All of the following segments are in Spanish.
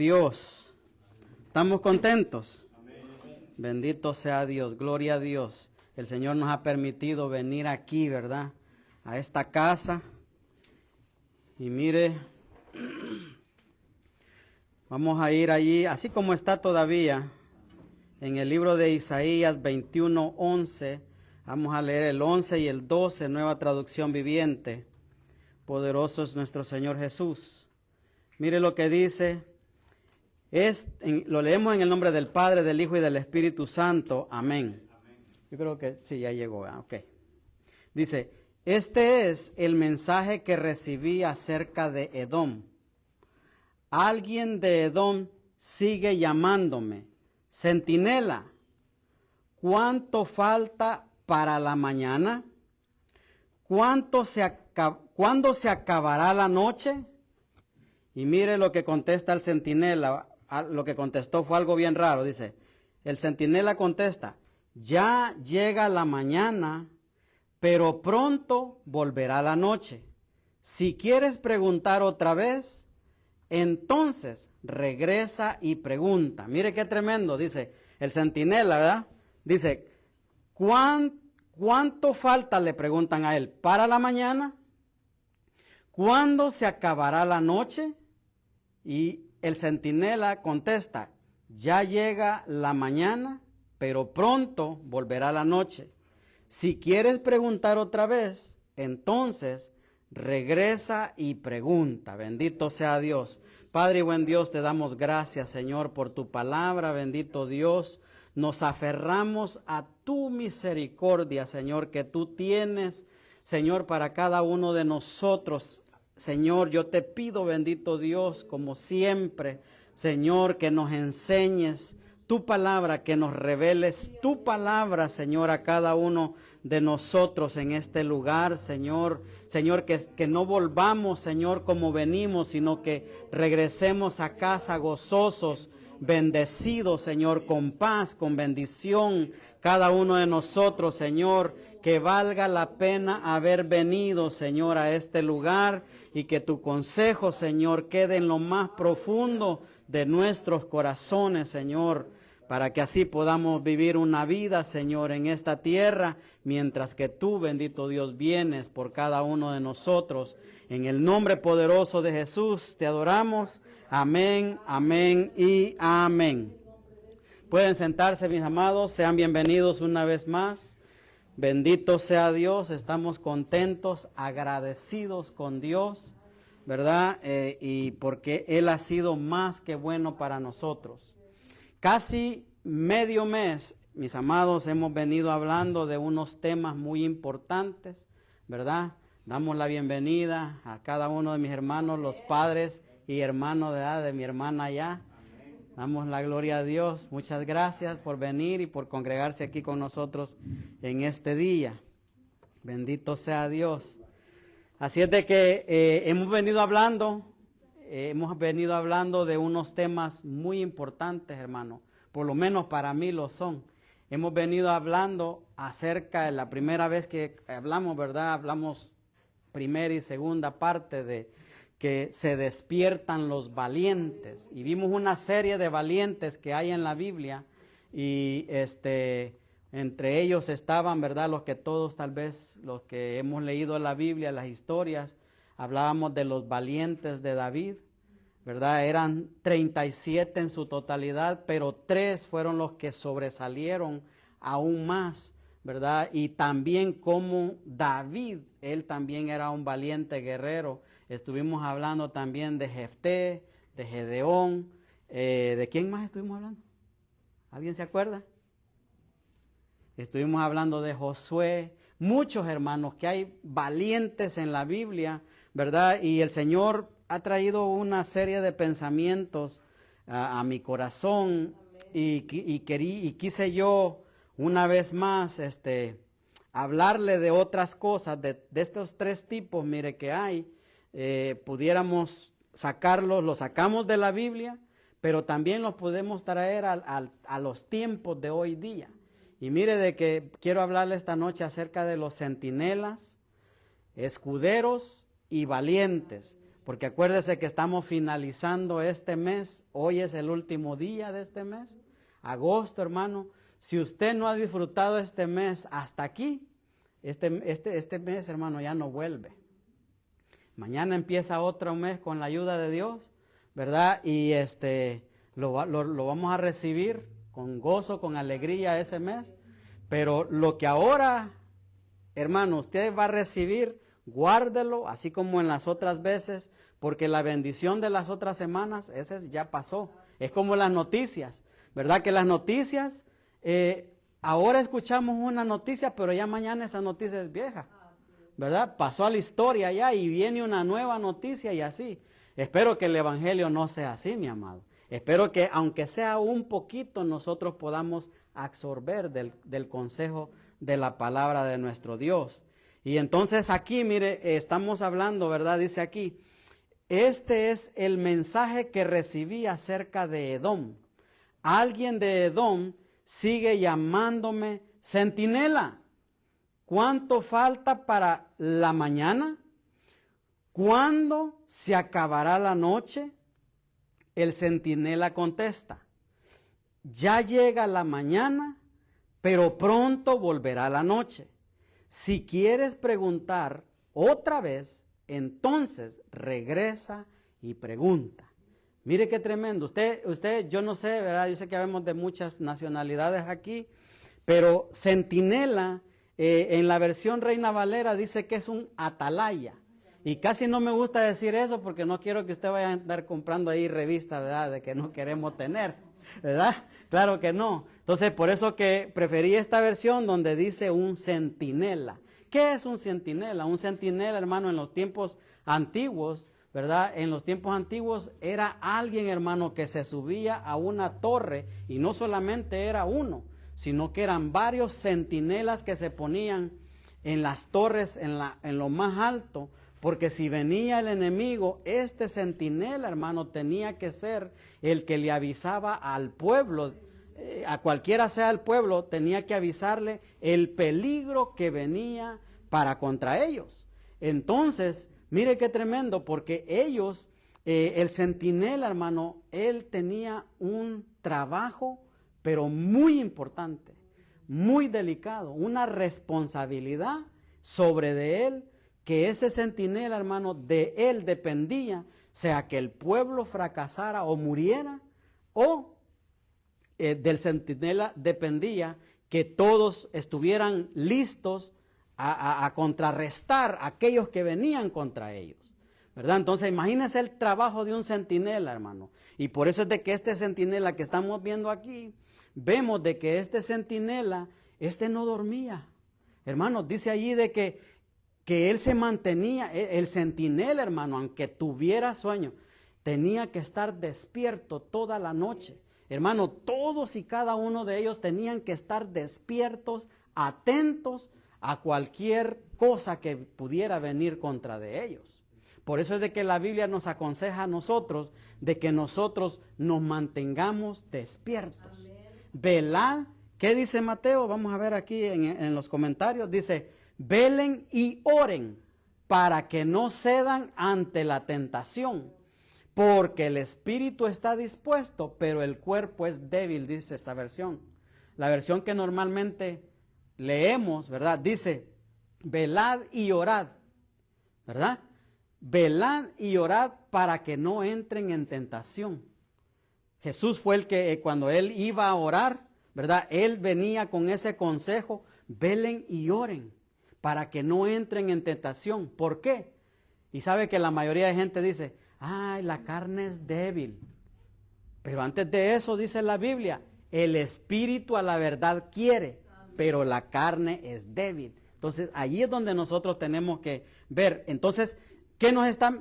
Dios, ¿estamos contentos? Bendito sea Dios, gloria a Dios. El Señor nos ha permitido venir aquí, ¿verdad? A esta casa. Y mire, vamos a ir allí, así como está todavía, en el libro de Isaías 21:11. Vamos a leer el 11 y el 12, nueva traducción viviente. Poderoso es nuestro Señor Jesús. Mire lo que dice. Lo leemos en el nombre del Padre, del Hijo y del Espíritu Santo. Amén. Yo creo que sí, ya llegó. Ok. Dice, este es el mensaje que recibí acerca de Edom. Alguien de Edom sigue llamándome. Centinela, ¿cuánto falta para la mañana? ¿Cuándo se acabará la noche? Y mire lo que contesta el centinela. Lo que contestó fue algo bien raro. Dice, el centinela contesta, ya llega la mañana, pero pronto volverá la noche. Si quieres preguntar otra vez, entonces regresa y pregunta. Mire qué tremendo, dice el centinela, ¿verdad? Dice, ¿cuánto falta? Le preguntan a él, ¿para la mañana? ¿Cuándo se acabará la noche? Y el centinela contesta, ya llega la mañana, pero pronto volverá la noche. Si quieres preguntar otra vez, entonces regresa y pregunta. Bendito sea Dios. Padre y buen Dios, te damos gracias, Señor, por tu palabra. Bendito Dios, nos aferramos a tu misericordia, Señor, que tú tienes, Señor, para cada uno de nosotros. Señor, yo te pido, bendito Dios, como siempre, Señor, que nos enseñes tu palabra, que nos reveles tu palabra, Señor, a cada uno de nosotros en este lugar, Señor. Señor, que no volvamos, Señor, como venimos, sino que regresemos a casa gozosos, bendecidos, Señor, con paz, con bendición, cada uno de nosotros, Señor, que valga la pena haber venido, Señor, a este lugar y que tu consejo, Señor, quede en lo más profundo de nuestros corazones, Señor, para que así podamos vivir una vida, Señor, en esta tierra, mientras que tú, bendito Dios, vienes por cada uno de nosotros. En el nombre poderoso de Jesús te adoramos. Amén, amén y amén. Pueden sentarse, mis amados, sean bienvenidos una vez más. Bendito sea Dios, estamos contentos, agradecidos con Dios, ¿verdad? Y porque Él ha sido más que bueno para nosotros. Casi medio mes, mis amados, hemos venido hablando de unos temas muy importantes, ¿verdad? Damos la bienvenida a cada uno de mis hermanos, los padres y hermanos de mi hermana allá. Damos la gloria a Dios. Muchas gracias por venir y por congregarse aquí con nosotros en este día. Bendito sea Dios. Así es de que hemos venido hablando de unos temas muy importantes, hermano. Por lo menos para mí lo son. Hemos venido hablando acerca de la primera vez que hablamos, ¿verdad? Hablamos primera y segunda parte de que se despiertan los valientes. Y vimos una serie de valientes que hay en la Biblia. Y entre ellos estaban, ¿verdad? Los que todos tal vez, los que hemos leído la Biblia, las historias, hablábamos de los valientes de David, ¿verdad? Eran 37 en su totalidad, pero 3 fueron los que sobresalieron aún más, ¿verdad? Y también como David, él también era un valiente guerrero. Estuvimos hablando también de Jefté, de Gedeón. ¿De quién más estuvimos hablando? ¿Alguien se acuerda? Estuvimos hablando de Josué. Muchos hermanos que hay valientes en la Biblia, ¿verdad? Y el Señor ha traído una serie de pensamientos a mi corazón y quise yo una vez más hablarle de otras cosas, de estos 3 tipos, mire, que hay. Pudiéramos sacarlos, los sacamos de la Biblia, pero también los podemos traer a los tiempos de hoy día. Y mire de que quiero hablarle esta noche acerca de los centinelas, escuderos y valientes. Porque acuérdese que estamos finalizando este mes, hoy es el último día de este mes, agosto, hermano. Si usted no ha disfrutado este mes hasta aquí, este mes, hermano, ya no vuelve. Mañana empieza otro mes con la ayuda de Dios, ¿verdad? Y lo vamos a recibir con gozo, con alegría ese mes. Pero lo que ahora, hermano, usted va a recibir, guárdelo, así como en las otras veces, porque la bendición de las otras semanas, ese ya pasó. Es como las noticias, ¿verdad? Que las noticias, ahora escuchamos una noticia, pero ya mañana esa noticia es vieja, ¿verdad? Pasó a la historia ya y viene una nueva noticia y así. Espero que el evangelio no sea así, mi amado. Espero que aunque sea un poquito nosotros podamos absorber del consejo de la palabra de nuestro Dios. Y entonces aquí, mire, estamos hablando, ¿verdad? Dice aquí, este es el mensaje que recibí acerca de Edom. Alguien de Edom sigue llamándome centinela. ¿Cuánto falta para la mañana? ¿Cuándo se acabará la noche? El centinela contesta, ya llega la mañana, pero pronto volverá la noche. Si quieres preguntar otra vez, entonces regresa y pregunta. Mire qué tremendo. Usted, yo no sé, ¿verdad? Yo sé que habemos de muchas nacionalidades aquí, pero centinela, en la versión Reina Valera dice que es un atalaya. Y casi no me gusta decir eso porque no quiero que usted vaya a andar comprando ahí revistas, ¿verdad? De que no queremos tener, ¿verdad? Claro que no. Entonces, por eso que preferí esta versión donde dice un centinela. ¿Qué es un centinela? Un centinela, hermano, en los tiempos antiguos, ¿verdad? En los tiempos antiguos era alguien, hermano, que se subía a una torre y no solamente era uno, sino que eran varios centinelas que se ponían en las torres, en lo más alto, porque si venía el enemigo, este centinela, hermano, tenía que ser el que le avisaba al pueblo, a cualquiera sea el pueblo, tenía que avisarle el peligro que venía para contra ellos. Entonces, mire qué tremendo, porque ellos, el centinela, hermano, él tenía un trabajo, pero muy importante, muy delicado, una responsabilidad sobre de él, que ese centinela, hermano, de él dependía, sea que el pueblo fracasara o muriera, o del centinela dependía que todos estuvieran listos a contrarrestar a aquellos que venían contra ellos, ¿verdad? Entonces imagínense el trabajo de un centinela, hermano, y por eso es de que este centinela que estamos viendo aquí, vemos de que este centinela, no dormía, hermano, dice allí de que él se mantenía, el centinela, hermano, aunque tuviera sueño, tenía que estar despierto toda la noche. Hermano, todos y cada uno de ellos tenían que estar despiertos, atentos a cualquier cosa que pudiera venir contra de ellos. Por eso es de que la Biblia nos aconseja a nosotros de que nosotros nos mantengamos despiertos. Amén. Velad, ¿qué dice Mateo? Vamos a ver aquí en los comentarios, dice, velen y oren para que no cedan ante la tentación, porque el espíritu está dispuesto, pero el cuerpo es débil, dice esta versión. La versión que normalmente leemos, ¿verdad? Dice, velad y orad, ¿verdad? Velad y orad para que no entren en tentación. Jesús fue el que cuando él iba a orar, ¿verdad? Él venía con ese consejo, velen y oren para que no entren en tentación. ¿Por qué? Y sabe que la mayoría de gente dice, ay, la carne es débil. Pero antes de eso dice la Biblia, el espíritu a la verdad quiere, pero la carne es débil. Entonces, allí es donde nosotros tenemos que ver. Entonces, ¿qué nos está,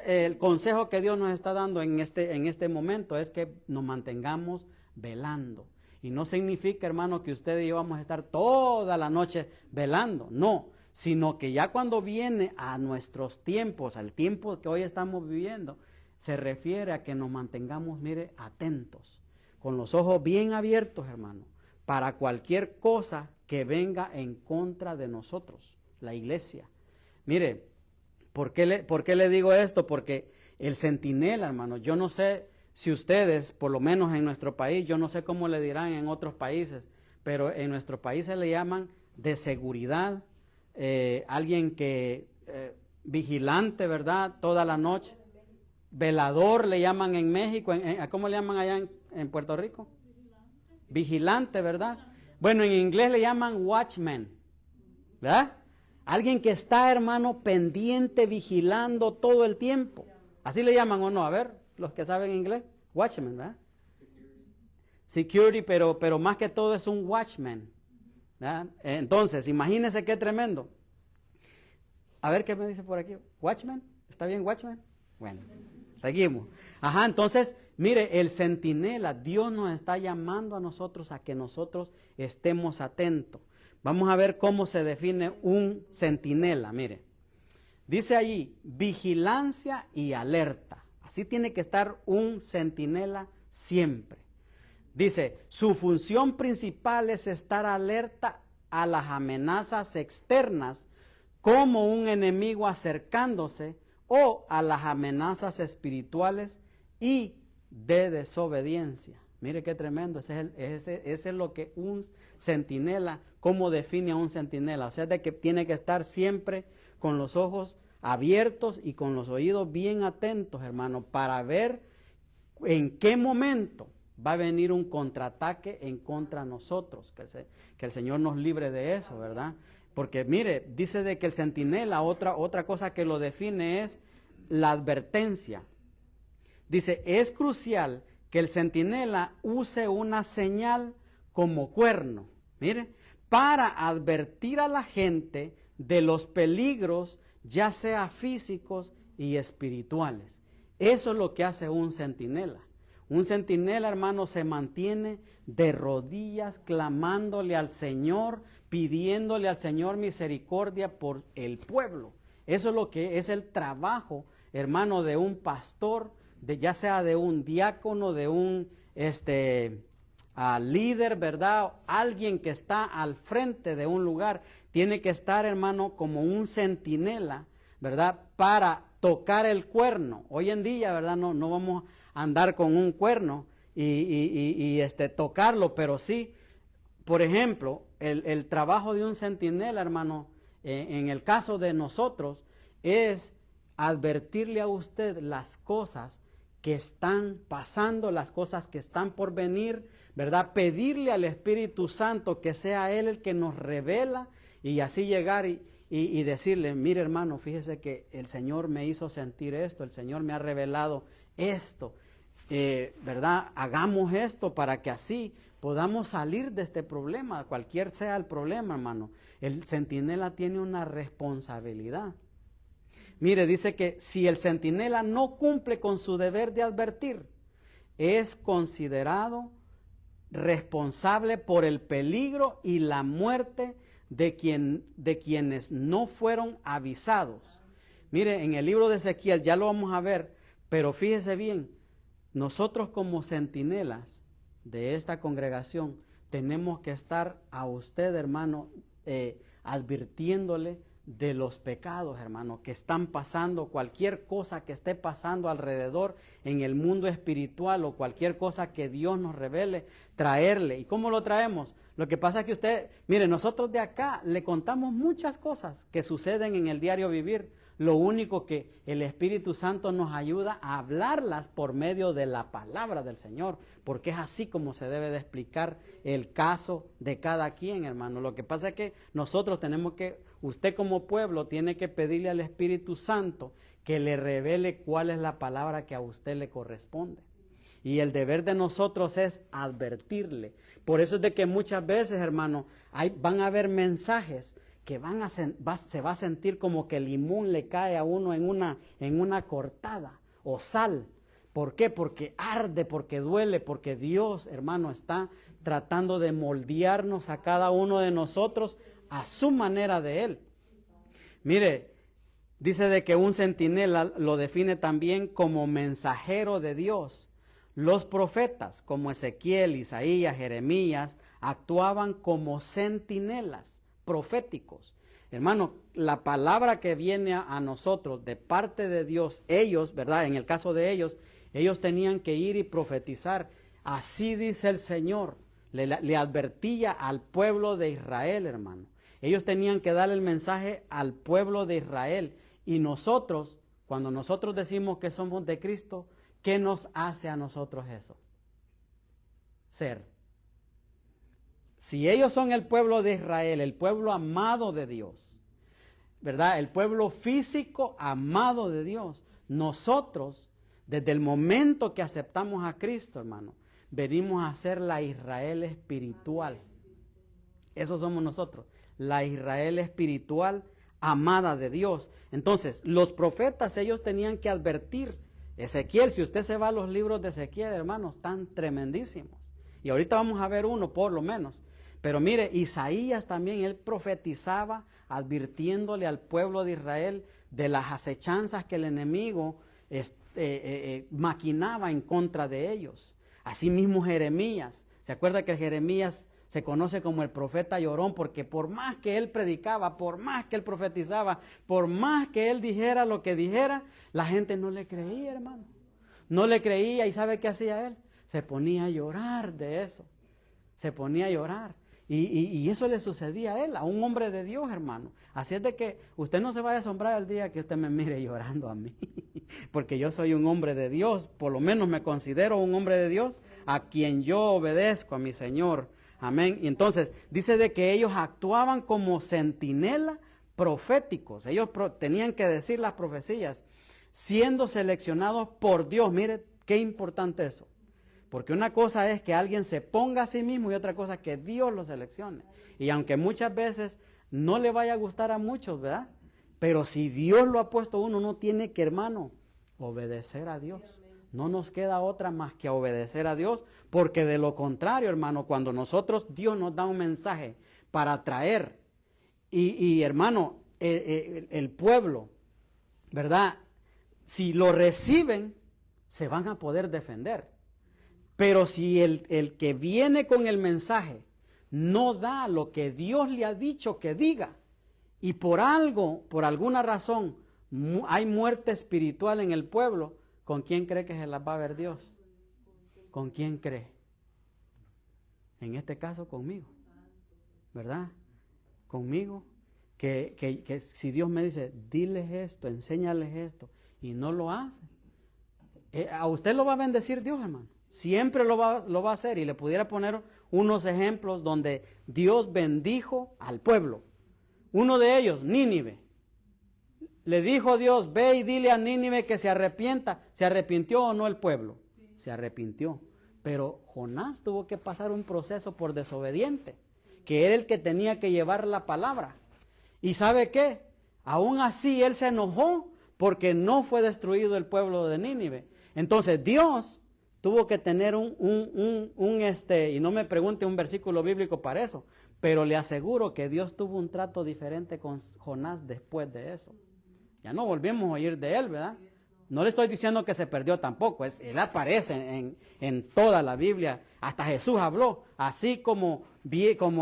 el consejo que Dios nos está dando en este momento es que nos mantengamos velando? Y no significa, hermano, que usted y yo vamos a estar toda la noche velando, no, sino que ya cuando viene a nuestros tiempos, al tiempo que hoy estamos viviendo, se refiere a que nos mantengamos, mire, atentos, con los ojos bien abiertos, hermano, para cualquier cosa que venga en contra de nosotros, la iglesia. Mire, ¿Por qué le digo esto? Porque el centinela, hermano, yo no sé si ustedes, por lo menos en nuestro país, yo no sé cómo le dirán en otros países, pero en nuestro país se le llaman de seguridad, alguien que, vigilante, ¿verdad? Toda la noche. Velador le llaman en México, ¿cómo le llaman allá en Puerto Rico? Vigilante, ¿verdad? Bueno, en inglés le llaman watchman, ¿verdad? Alguien que está, hermano, pendiente, vigilando todo el tiempo. Así le llaman o no, a ver, los que saben inglés, watchman, ¿verdad? Security, pero más que todo es un watchman, ¿verdad? Entonces, imagínense qué tremendo. A ver qué me dice por aquí, watchman, ¿está bien watchman? Bueno, seguimos. Ajá, entonces, mire, el centinela, Dios nos está llamando a nosotros a que nosotros estemos atentos. Vamos a ver cómo se define un centinela, mire. Dice allí, vigilancia y alerta. Así tiene que estar un centinela siempre. Dice, su función principal es estar alerta a las amenazas externas, como un enemigo acercándose, o a las amenazas espirituales y de desobediencia. Mire qué tremendo, ese es lo que un centinela, cómo define a un centinela. O sea, de que tiene que estar siempre con los ojos abiertos y con los oídos bien atentos, hermano, para ver en qué momento va a venir un contraataque en contra de nosotros. Que el Señor nos libre de eso, ¿verdad? Porque mire, dice de que el centinela, otra cosa que lo define es la advertencia. Dice, es crucial que el centinela use una señal como cuerno, mire, para advertir a la gente de los peligros, ya sea físicos y espirituales. Eso es lo que hace un centinela. Un centinela, hermano, se mantiene de rodillas, clamándole al Señor, pidiéndole al Señor misericordia por el pueblo. Eso es lo que es el trabajo, hermano, de un pastor, ya sea de un diácono, de un líder, ¿verdad? Alguien que está al frente de un lugar, tiene que estar, hermano, como un centinela, ¿verdad? Para tocar el cuerno. Hoy en día, ¿verdad? No vamos a andar con un cuerno y tocarlo, pero sí, por ejemplo, el trabajo de un centinela, hermano, en el caso de nosotros, es advertirle a usted las cosas que están pasando, las cosas que están por venir, ¿verdad? Pedirle al Espíritu Santo que sea Él el que nos revela y así llegar y decirle, mire hermano, fíjese que el Señor me hizo sentir esto, el Señor me ha revelado esto, ¿verdad? Hagamos esto para que así podamos salir de este problema, cualquier sea el problema, hermano. El centinela tiene una responsabilidad. Mire, dice que si el centinela no cumple con su deber de advertir, es considerado responsable por el peligro y la muerte de quienes no fueron avisados. Mire, en el libro de Ezequiel ya lo vamos a ver, pero fíjese bien, nosotros como centinelas de esta congregación tenemos que estar a usted, hermano, advirtiéndole de los pecados, hermano, que están pasando, cualquier cosa que esté pasando alrededor en el mundo espiritual o cualquier cosa que Dios nos revele, traerle. ¿Y cómo lo traemos? Lo que pasa es que usted, mire, nosotros de acá le contamos muchas cosas que suceden en el diario vivir. Lo único que el Espíritu Santo nos ayuda a hablarlas por medio de la palabra del Señor, porque es así como se debe de explicar el caso de cada quien, hermano. Lo que pasa es que nosotros tenemos que, usted como pueblo tiene que pedirle al Espíritu Santo que le revele cuál es la palabra que a usted le corresponde. Y el deber de nosotros es advertirle. Por eso es de que muchas veces, hermano, van a haber mensajes que se va a sentir como que el limón le cae a uno en una cortada o sal. ¿Por qué? Porque arde, porque duele, porque Dios, hermano, está tratando de moldearnos a cada uno de nosotros a su manera de Él. Mire, dice de que un centinela lo define también como mensajero de Dios. Los profetas, como Ezequiel, Isaías, Jeremías, actuaban como centinelas proféticos. Hermano, la palabra que viene a nosotros de parte de Dios, ellos, ¿verdad? En el caso de ellos tenían que ir y profetizar. Así dice el Señor. Le advertía al pueblo de Israel, hermano. Ellos tenían que dar el mensaje al pueblo de Israel. Y nosotros, cuando nosotros decimos que somos de Cristo, ¿qué nos hace a nosotros eso? Ser. Si ellos son el pueblo de Israel, el pueblo amado de Dios, ¿verdad? El pueblo físico amado de Dios. Nosotros, desde el momento que aceptamos a Cristo, hermano, venimos a ser la Israel espiritual. Eso somos nosotros, la Israel espiritual amada de Dios. Entonces, los profetas, ellos tenían que advertir. Ezequiel, si usted se va a los libros de Ezequiel, hermanos, están tremendísimos. Y ahorita vamos a ver uno, por lo menos. Pero mire, Isaías también, él profetizaba advirtiéndole al pueblo de Israel de las acechanzas que el enemigo maquinaba en contra de ellos. Asimismo Jeremías, ¿se acuerda que Jeremías se conoce como el profeta llorón? Porque por más que él predicaba, por más que él profetizaba, por más que él dijera lo que dijera, la gente no le creía, hermano. No le creía, y ¿sabe qué hacía él? Se ponía a llorar de eso, se ponía a llorar. Y eso le sucedía a él, a un hombre de Dios, hermano. Así es de que usted no se vaya a asombrar el día que usted me mire llorando a mí, porque yo soy un hombre de Dios, por lo menos me considero un hombre de Dios, a quien yo obedezco, a mi Señor. Amén. Y entonces dice de que ellos actuaban como centinela proféticos. Ellos tenían que decir las profecías, siendo seleccionados por Dios. Mire qué importante eso. Porque una cosa es que alguien se ponga a sí mismo y otra cosa es que Dios lo seleccione. Y aunque muchas veces no le vaya a gustar a muchos, ¿verdad? Pero si Dios lo ha puesto uno, no tiene que, hermano, obedecer a Dios. No nos queda otra más que obedecer a Dios, porque de lo contrario, hermano, cuando Dios nos da un mensaje para traer, y hermano, el pueblo, ¿verdad? Si lo reciben, se van a poder defender. Pero si el que viene con el mensaje no da lo que Dios le ha dicho que diga, y por alguna razón, hay muerte espiritual en el pueblo, ¿con quién cree que se las va a ver Dios? ¿Con quién cree? En este caso conmigo, ¿verdad? Conmigo, que si Dios me dice, diles esto, enséñales esto, y no lo hace, a usted lo va a bendecir Dios, hermano. Siempre lo va a hacer, y le pudiera poner unos ejemplos donde Dios bendijo al pueblo. Uno de ellos, Nínive. Le dijo Dios, ve y dile a Nínive que se arrepienta. ¿Se arrepintió o no el pueblo? Sí. Se arrepintió. Pero Jonás tuvo que pasar un proceso por desobediente, que era el que tenía que llevar la palabra. ¿Y sabe qué? Aún así él se enojó porque no fue destruido el pueblo de Nínive. Entonces Dios tuvo que tener y no me pregunte un versículo bíblico para eso, pero le aseguro que Dios tuvo un trato diferente con Jonás después de eso. Ya no volvimos a oír de él, ¿verdad? No le estoy diciendo que se perdió tampoco, él aparece en toda la Biblia, hasta Jesús habló, así como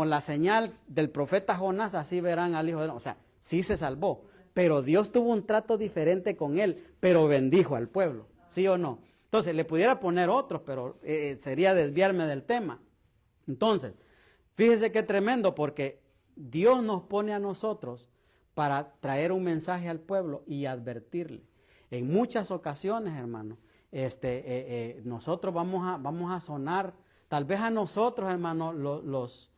la señal del profeta Jonás, así verán al Hijo de Dios. O sea, sí se salvó, pero Dios tuvo un trato diferente con él, pero bendijo al pueblo, ¿sí o no? Entonces, le pudiera poner otros, pero sería desviarme del tema. Entonces, fíjese qué tremendo, porque Dios nos pone a nosotros para traer un mensaje al pueblo y advertirle. En muchas ocasiones, hermano, nosotros vamos a sonar, tal vez a nosotros, hermano, los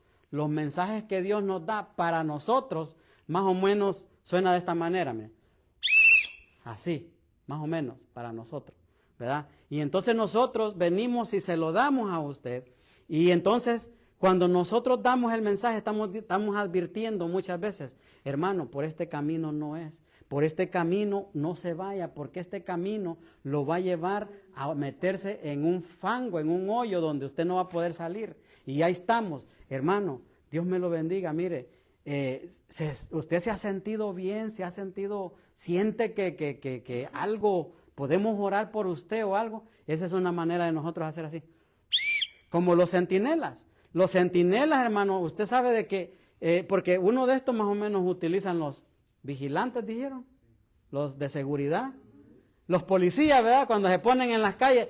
mensajes que Dios nos da para nosotros, más o menos suena de esta manera, mira. Así, más o menos, para nosotros, ¿verdad? Y entonces nosotros venimos y se lo damos a usted, y entonces cuando nosotros damos el mensaje estamos advirtiendo muchas veces, hermano, por este camino no es, por este camino no se vaya, porque este camino lo va a llevar a meterse en un fango, en un hoyo donde usted no va a poder salir. Y ahí estamos, hermano, Dios me lo bendiga, mire, usted se ha sentido bien, siente que algo, podemos orar por usted o algo. Esa es una manera de nosotros hacer así, como los centinelas. Los centinelas, hermano, usted sabe de que Porque uno de estos más o menos utilizan los vigilantes, dijeron, los de seguridad, los policías, ¿verdad? Cuando se ponen en las calles,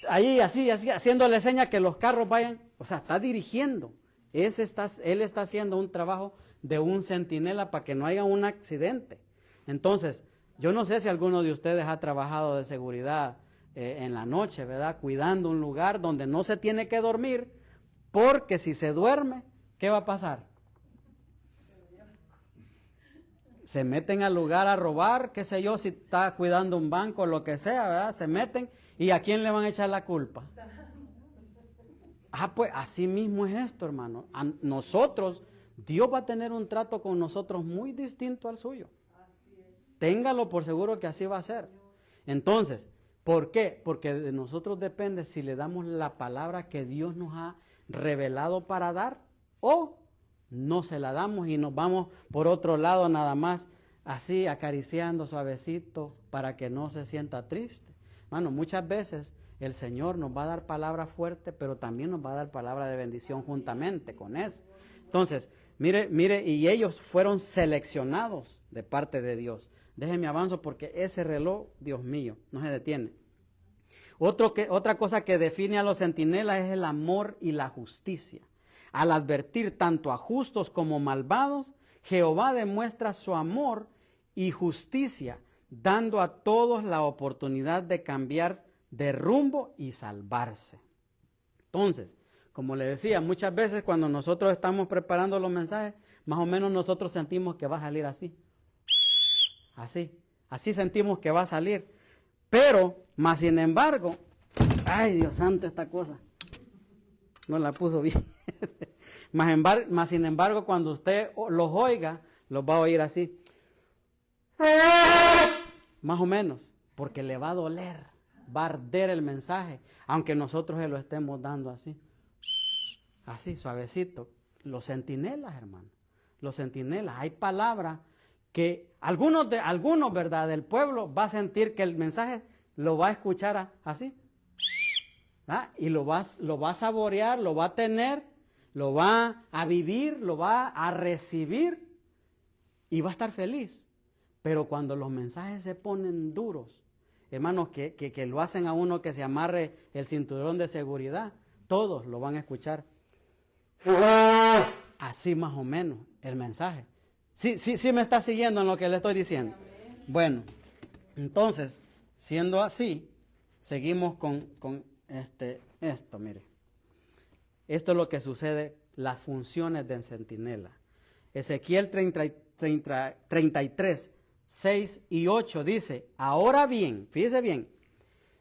ahí así, haciéndole señas que los carros vayan, o sea, está dirigiendo. Él está haciendo un trabajo de un centinela para que no haya un accidente. Entonces, yo no sé si alguno de ustedes ha trabajado de seguridad en la noche, ¿verdad? Cuidando un lugar donde no se tiene que dormir, porque si se duerme, ¿qué va a pasar? Se meten al lugar a robar, qué sé yo, si está cuidando un banco o lo que sea, ¿verdad? Se meten, ¿y a quién le van a echar la culpa? Pues así mismo es esto, hermano. A nosotros, Dios va a tener un trato con nosotros muy distinto al suyo. Téngalo por seguro que así va a ser. Entonces, ¿por qué? Porque de nosotros depende si le damos la palabra que Dios nos ha revelado para dar o no se la damos y nos vamos por otro lado nada más así acariciando suavecito para que no se sienta triste. Hermano, muchas veces el Señor nos va a dar palabra fuerte, pero también nos va a dar palabra de bendición juntamente con eso. Entonces, mire, y ellos fueron seleccionados de parte de Dios. Déjenme avanzo porque ese reloj, Dios mío, no se detiene. Otra cosa que define a los centinelas es el amor y la justicia. Al advertir tanto a justos como malvados, Jehová demuestra su amor y justicia, dando a todos la oportunidad de cambiar de rumbo y salvarse. Entonces, como le decía, muchas veces cuando nosotros estamos preparando los mensajes, más o menos nosotros sentimos que va a salir así. Así sentimos que va a salir. Pero, más sin embargo, ay Dios santo, esta cosa no la puso bien. Más sin embargo, cuando usted los oiga, los va a oír así. Más o menos, porque le va a doler, va a arder el mensaje, aunque nosotros se lo estemos dando así. Así, suavecito. Los centinelas, hermano. Los centinelas. Hay palabras que algunos, ¿verdad?, del pueblo va a sentir que el mensaje lo va a escuchar así. ¿Ah? Y lo va a saborear, lo va a tener, lo va a vivir, lo va a recibir y va a estar feliz. Pero cuando los mensajes se ponen duros, hermanos, que lo hacen a uno que se amarre el cinturón de seguridad, todos lo van a escuchar. Así más o menos el mensaje. Sí me está siguiendo en lo que le estoy diciendo. Bueno, entonces, siendo así, seguimos con esto, mire. Esto es lo que sucede, las funciones del centinela. Ezequiel 33, 6 y 8 dice, ahora bien, fíjese bien,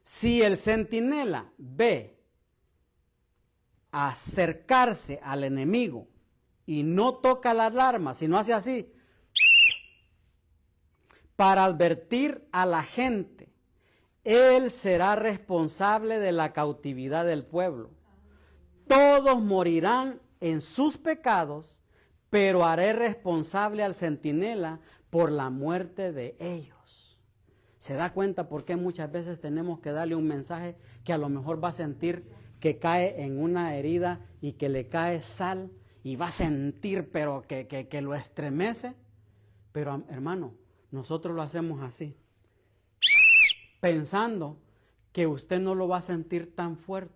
si el centinela ve acercarse al enemigo y no toca la alarma, sino hace así, para advertir a la gente, él será responsable de la cautividad del pueblo. Todos morirán en sus pecados, pero haré responsable al centinela por la muerte de ellos. ¿Se da cuenta por qué muchas veces tenemos que darle un mensaje que a lo mejor va a sentir que cae en una herida y que le cae sal y va a sentir pero que lo estremece? Pero hermano, nosotros lo hacemos así, pensando que usted no lo va a sentir tan fuerte.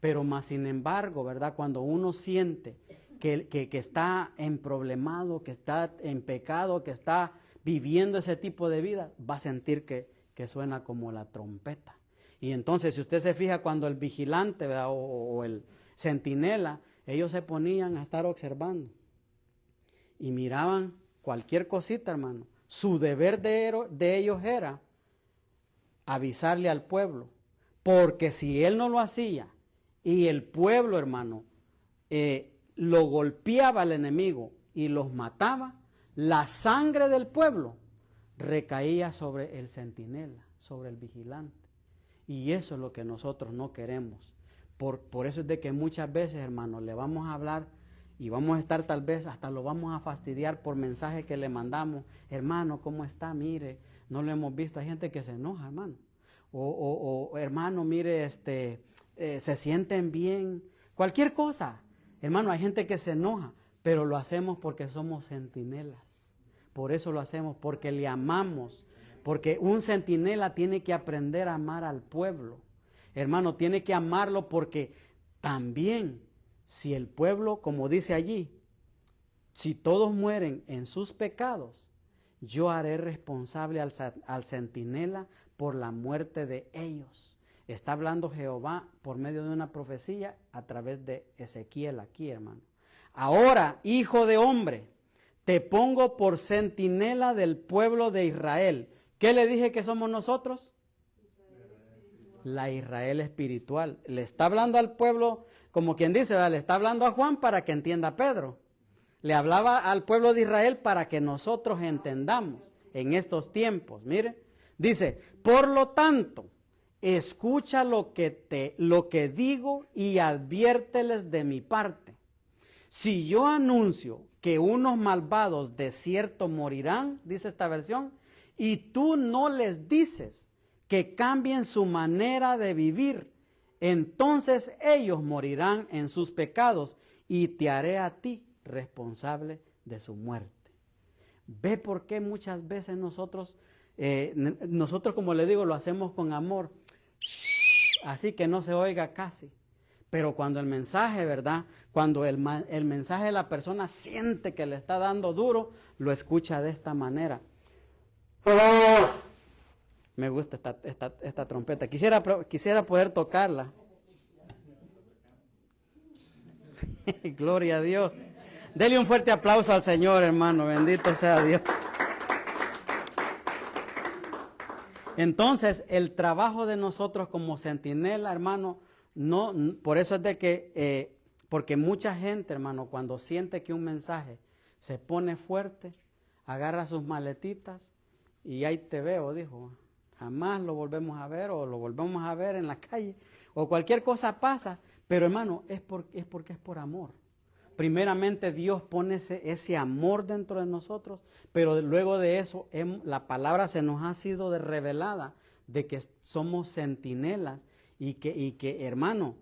Pero más sin embargo, ¿verdad? Cuando uno siente que está emproblemado, que está en pecado, que está viviendo ese tipo de vida, va a sentir que suena como la trompeta. Y entonces, si usted se fija, cuando el vigilante, ¿verdad?, o el centinela, ellos se ponían a estar observando y miraban cualquier cosita, hermano. Su deber de ellos era avisarle al pueblo, porque si él no lo hacía y el pueblo, hermano, lo golpeaba al enemigo y los mataba, la sangre del pueblo recaía sobre el centinela, sobre el vigilante. Y eso es lo que nosotros no queremos. Por eso es de que muchas veces, hermano, le vamos a hablar y vamos a estar tal vez, hasta lo vamos a fastidiar por mensajes que le mandamos. Hermano, ¿cómo está? Mire, no lo hemos visto. Hay gente que se enoja, hermano. O hermano, mire, se sienten bien. Cualquier cosa. Hermano, hay gente que se enoja. pero lo hacemos porque somos centinelas. Por eso lo hacemos, porque le amamos, porque un centinela tiene que aprender a amar al pueblo. Hermano, tiene que amarlo porque también, si el pueblo, como dice allí, si todos mueren en sus pecados, yo haré responsable al centinela por la muerte de ellos. Está hablando Jehová por medio de una profecía a través de Ezequiel aquí, hermano. Ahora, hijo de hombre, te pongo por centinela del pueblo de Israel. ¿Qué le dije que somos nosotros? La Israel espiritual. Le está hablando al pueblo, como quien dice, ¿verdad? Le está hablando a Juan para que entienda a Pedro. Le hablaba al pueblo de Israel para que nosotros entendamos en estos tiempos. Mire, dice, por lo tanto, escucha lo que digo y adviérteles de mi parte. Si yo anuncio que unos malvados de cierto morirán, dice esta versión, y tú no les dices que cambien su manera de vivir, entonces ellos morirán en sus pecados y te haré a ti responsable de su muerte. ¿Ve por qué muchas veces nosotros, como le digo, lo hacemos con amor? Así que no se oiga casi. Pero cuando el mensaje, ¿verdad? Cuando el mensaje de la persona siente que le está dando duro, lo escucha de esta manera. Me gusta esta trompeta. Quisiera poder tocarla. Gloria a Dios. Dele un fuerte aplauso al Señor, hermano. Bendito sea Dios. Entonces, el trabajo de nosotros como centinela, hermano, no, por eso es de que, porque mucha gente, hermano, cuando siente que un mensaje se pone fuerte, agarra sus maletitas y ahí te veo, dijo. Jamás lo volvemos a ver o lo volvemos a ver en la calle o cualquier cosa pasa, pero hermano, es porque es por amor. Primeramente Dios pone ese amor dentro de nosotros, pero luego de eso la palabra se nos ha sido revelada de que somos centinelas y que hermano,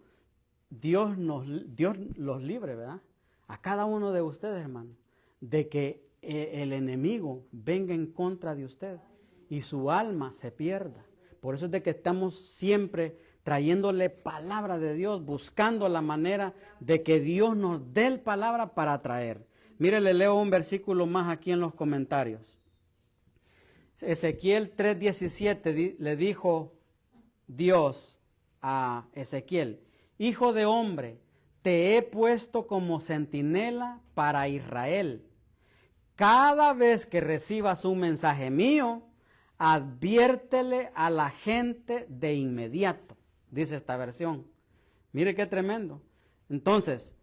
Dios los libre, ¿verdad? A cada uno de ustedes, hermano, de que el enemigo venga en contra de usted y su alma se pierda. Por eso es de que estamos siempre trayéndole palabra de Dios, buscando la manera de que Dios nos dé palabra para traer. Mire, le leo un versículo más aquí en los comentarios. Ezequiel 3:17 le dijo Dios a Ezequiel, hijo de hombre, te he puesto como centinela para Israel. Cada vez que recibas un mensaje mío, adviértele a la gente de inmediato, dice esta versión. Mire qué tremendo. Entonces,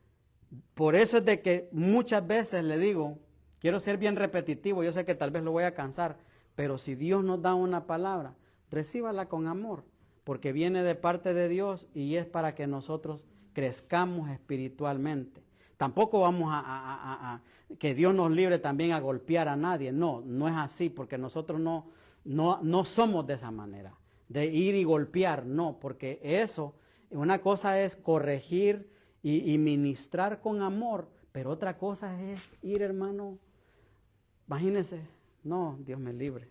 por eso es de que muchas veces le digo, quiero ser bien repetitivo, yo sé que tal vez lo voy a cansar, pero si Dios nos da una palabra, recíbala con amor, porque viene de parte de Dios y es para que nosotros crezcamos espiritualmente. Tampoco vamos a que Dios nos libre también a golpear a nadie. No, no es así, porque nosotros no somos de esa manera, de ir y golpear, no, porque eso, una cosa es corregir y ministrar con amor, pero otra cosa es ir, hermano, imagínense, no, Dios me libre.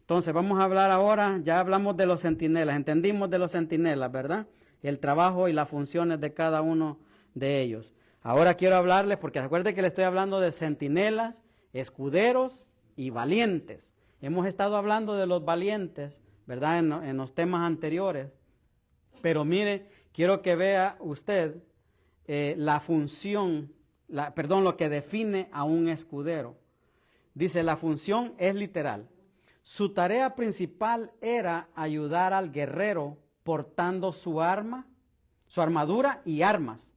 Entonces vamos a hablar ahora, ya hablamos de los centinelas, entendimos de los centinelas, ¿verdad? El trabajo y las funciones de cada uno de ellos. Ahora quiero hablarles, porque recuerden que les estoy hablando de centinelas, escuderos y valientes. Hemos estado hablando de los valientes, ¿verdad? En los temas anteriores. Pero mire, quiero que vea usted la función, lo que define a un escudero. Dice, la función es literal. Su tarea principal era ayudar al guerrero portando su armadura y armas.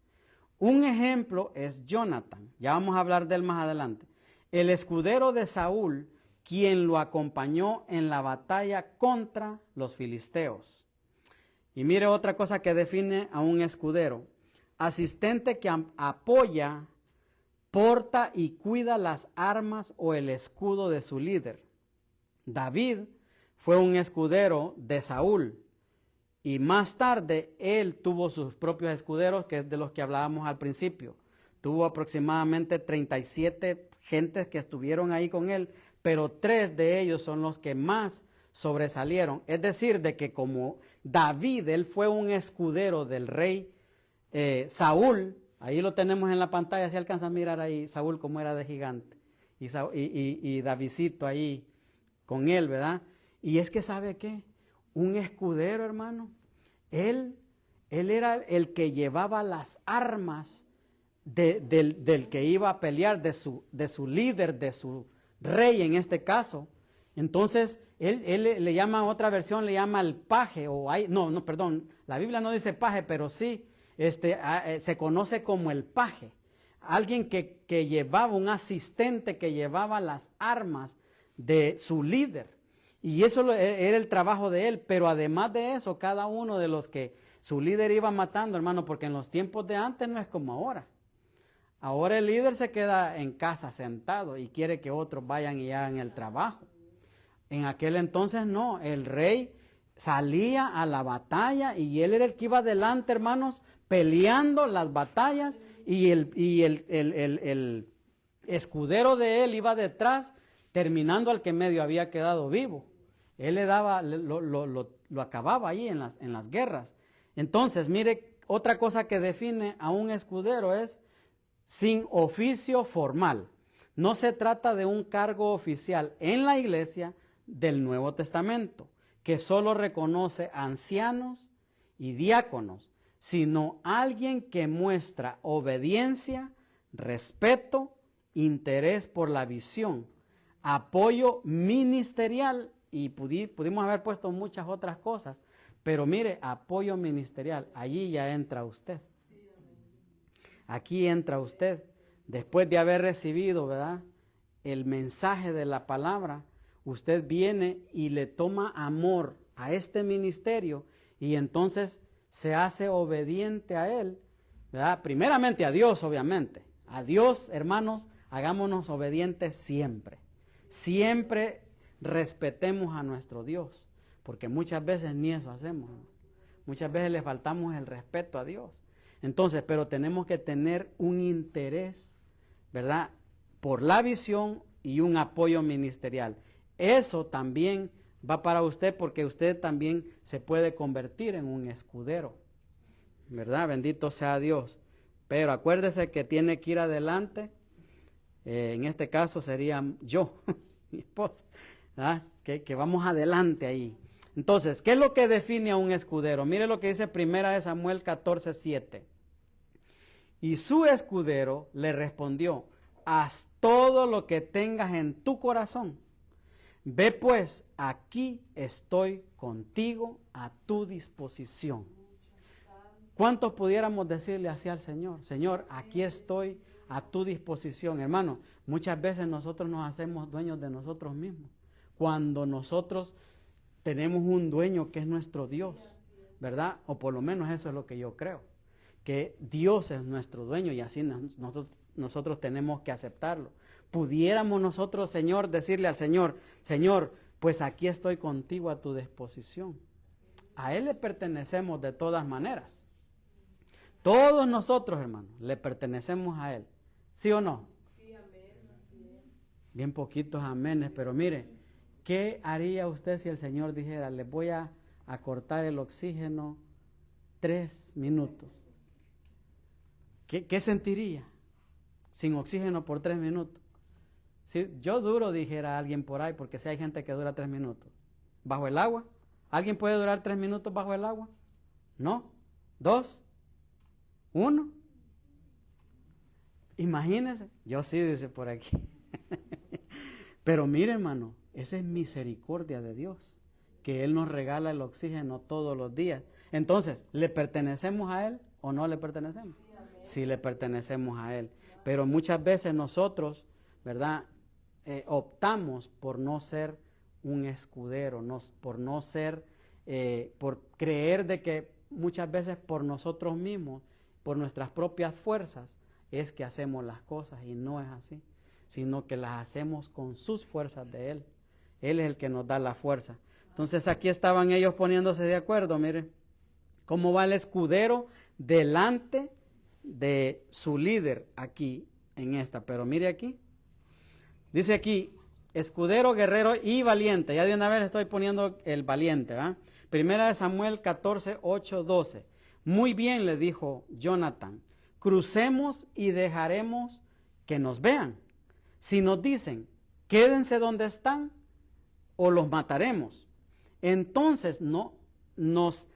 Un ejemplo es Jonathan, ya vamos a hablar de él más adelante. El escudero de Saúl, quien lo acompañó en la batalla contra los filisteos. Y mire otra cosa que define a un escudero. Asistente que apoya, porta y cuida las armas o el escudo de su líder. David fue un escudero de Saúl y más tarde él tuvo sus propios escuderos, que es de los que hablábamos al principio. tuvo aproximadamente 37 gentes que estuvieron ahí con él, pero 3 de ellos son los que más sobresalieron. Es decir, de que como David, él fue un escudero del rey Saúl, ahí lo tenemos en la pantalla, si alcanza a mirar ahí Saúl como era de gigante, y Davidcito ahí con él, ¿verdad? Y es que, ¿sabe qué? Un escudero, hermano, él era el que llevaba las armas del que iba a pelear, de su líder, de su rey en este caso. Entonces, él le llama, otra versión le llama el paje, perdón, la Biblia no dice paje, pero sí, se conoce como el paje. Alguien que llevaba, un asistente que llevaba las armas de su líder. Y eso era el trabajo de él, pero además de eso, cada uno de los que su líder iba matando, hermano, porque en los tiempos de antes no es como ahora. Ahora el líder se queda en casa sentado y quiere que otros vayan y hagan el trabajo. En aquel entonces no, el rey salía a la batalla y él era el que iba adelante, hermanos, peleando las batallas, y el escudero de él iba detrás, terminando al que medio había quedado vivo. Él le daba, lo acababa ahí en las guerras. Entonces, mire, otra cosa que define a un escudero es sin oficio formal. No se trata de un cargo oficial en la iglesia del Nuevo Testamento, que solo reconoce ancianos y diáconos, sino alguien que muestra obediencia, respeto, interés por la visión, apoyo ministerial, y pudimos haber puesto muchas otras cosas, pero mire, apoyo ministerial, allí ya entra usted. Aquí entra usted, después de haber recibido, ¿verdad?, el mensaje de la palabra, usted viene y le toma amor a este ministerio, y entonces se hace obediente a él, ¿verdad? Primeramente a Dios, obviamente. A Dios, hermanos, hagámonos obedientes siempre. Siempre respetemos a nuestro Dios, porque muchas veces ni eso hacemos, ¿no? Muchas veces le faltamos el respeto a Dios. Entonces, pero tenemos que tener un interés, ¿verdad?, por la visión y un apoyo ministerial. Eso también va para usted, porque usted también se puede convertir en un escudero, ¿verdad? Bendito sea Dios. Pero acuérdese que tiene que ir adelante. En este caso sería yo, mi esposa, ¿verdad? Que vamos adelante ahí. Entonces, ¿qué es lo que define a un escudero? Mire lo que dice 1 Samuel 14:7. Y su escudero le respondió: haz todo lo que tengas en tu corazón. Ve pues, aquí estoy contigo a tu disposición. ¿Cuántos pudiéramos decirle así al Señor? Señor, aquí estoy a tu disposición. Hermano, muchas veces nosotros nos hacemos dueños de nosotros mismos, cuando nosotros tenemos un dueño que es nuestro Dios, ¿verdad? O por lo menos eso es lo que yo creo, que Dios es nuestro dueño, y así nosotros tenemos que aceptarlo. Pudiéramos nosotros, Señor, decirle al Señor: Señor, pues aquí estoy contigo a tu disposición. A Él le pertenecemos de todas maneras. Todos nosotros, hermanos, le pertenecemos a Él. ¿Sí o no? Sí, amén. Así es. Bien poquitos amenes, pero mire, ¿qué haría usted si el Señor dijera: les voy a cortar el oxígeno 3 minutos? ¿Qué sentiría sin oxígeno por 3 minutos? Si yo duro, dijera alguien por ahí, porque si hay gente que dura 3 minutos bajo el agua. ¿Alguien puede durar 3 minutos bajo el agua? ¿No? 2, 1. Imagínense. Yo sí, dice por aquí. Pero mire, hermano, esa es misericordia de Dios, que Él nos regala el oxígeno todos los días. Entonces, ¿le pertenecemos a Él o no le pertenecemos? Sí, le pertenecemos a Él. Pero muchas veces nosotros, ¿verdad?, optamos por no ser un escudero, por creer de que muchas veces por nosotros mismos, por nuestras propias fuerzas, es que hacemos las cosas, y no es así, sino que las hacemos con sus fuerzas de Él. Él es el que nos da la fuerza. Entonces aquí estaban ellos poniéndose de acuerdo, miren, cómo va el escudero delante de su líder aquí en esta. Pero mire aquí, dice aquí, escudero, guerrero y valiente. Ya de una vez estoy poniendo el valiente, ¿verdad? Primera de Samuel 14, 8, 12. Muy bien, le dijo Jonathan, crucemos y dejaremos que nos vean. Si nos dicen, quédense donde están o los mataremos, entonces nos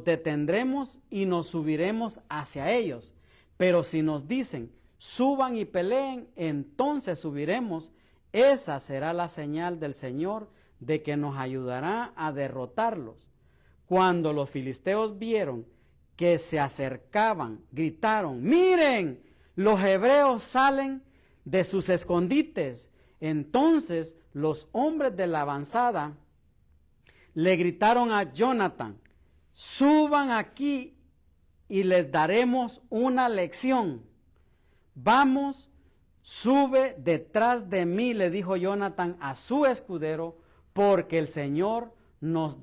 detendremos y nos subiremos hacia ellos. Pero si nos dicen, suban y peleen, entonces subiremos. Esa será la señal del Señor de que nos ayudará a derrotarlos. Cuando los filisteos vieron que se acercaban, gritaron, miren, los hebreos salen de sus escondites. Entonces los hombres de la avanzada le gritaron a Jonathan, suban aquí y les daremos una lección. Vamos, sube detrás de mí, le dijo Jonathan a su escudero, porque el Señor nos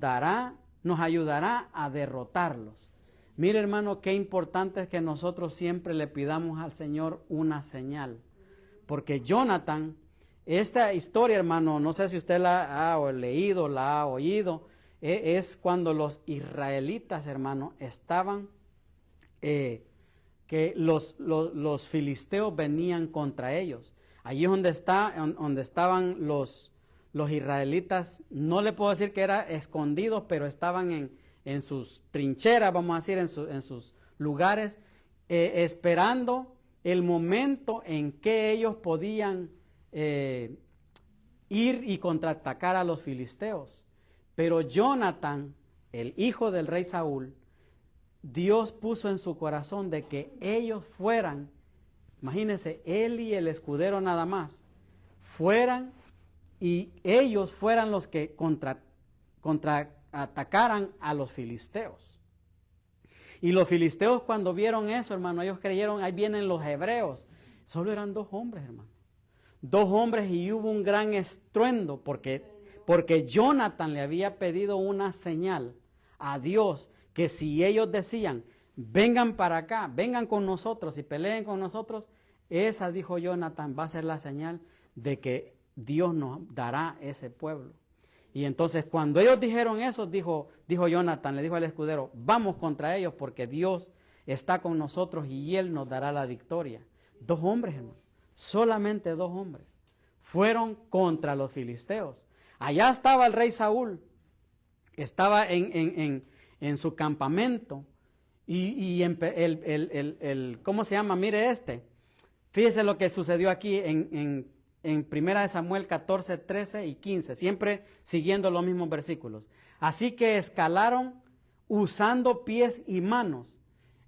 ayudará a derrotarlos. Mire, hermano, qué importante es que nosotros siempre le pidamos al Señor una señal. Porque Jonathan, esta historia, hermano, no sé si usted la ha leído, la ha oído, es cuando los israelitas, hermano, estaban, que los filisteos venían contra ellos. Allí donde estaban los israelitas, no le puedo decir que eran escondidos, pero estaban en sus trincheras, vamos a decir, en sus lugares, esperando el momento en que ellos podían ir y contraatacar a los filisteos. Pero Jonathan, el hijo del rey Saúl, Dios puso en su corazón de que ellos fueran, imagínense, él y el escudero nada más, fueran y ellos fueran los que contraatacaran a los filisteos. Y los filisteos cuando vieron eso, hermano, ellos creyeron, ahí vienen los hebreos. Solo eran 2 hombres, hermano. 2 hombres y hubo un gran estruendo porque Jonathan le había pedido una señal a Dios que si ellos decían, vengan para acá, vengan con nosotros y peleen con nosotros, esa, dijo Jonathan, va a ser la señal de que Dios nos dará ese pueblo. Y entonces cuando ellos dijeron eso, dijo Jonathan, le dijo al escudero, vamos contra ellos porque Dios está con nosotros y Él nos dará la victoria. 2 hombres, hermano, solamente 2 hombres fueron contra los filisteos. Allá estaba el rey Saúl, estaba en su campamento y ¿cómo se llama? Mire fíjese lo que sucedió aquí en 1 Samuel 14, 13 y 15, siempre siguiendo los mismos versículos. Así que escalaron usando pies y manos.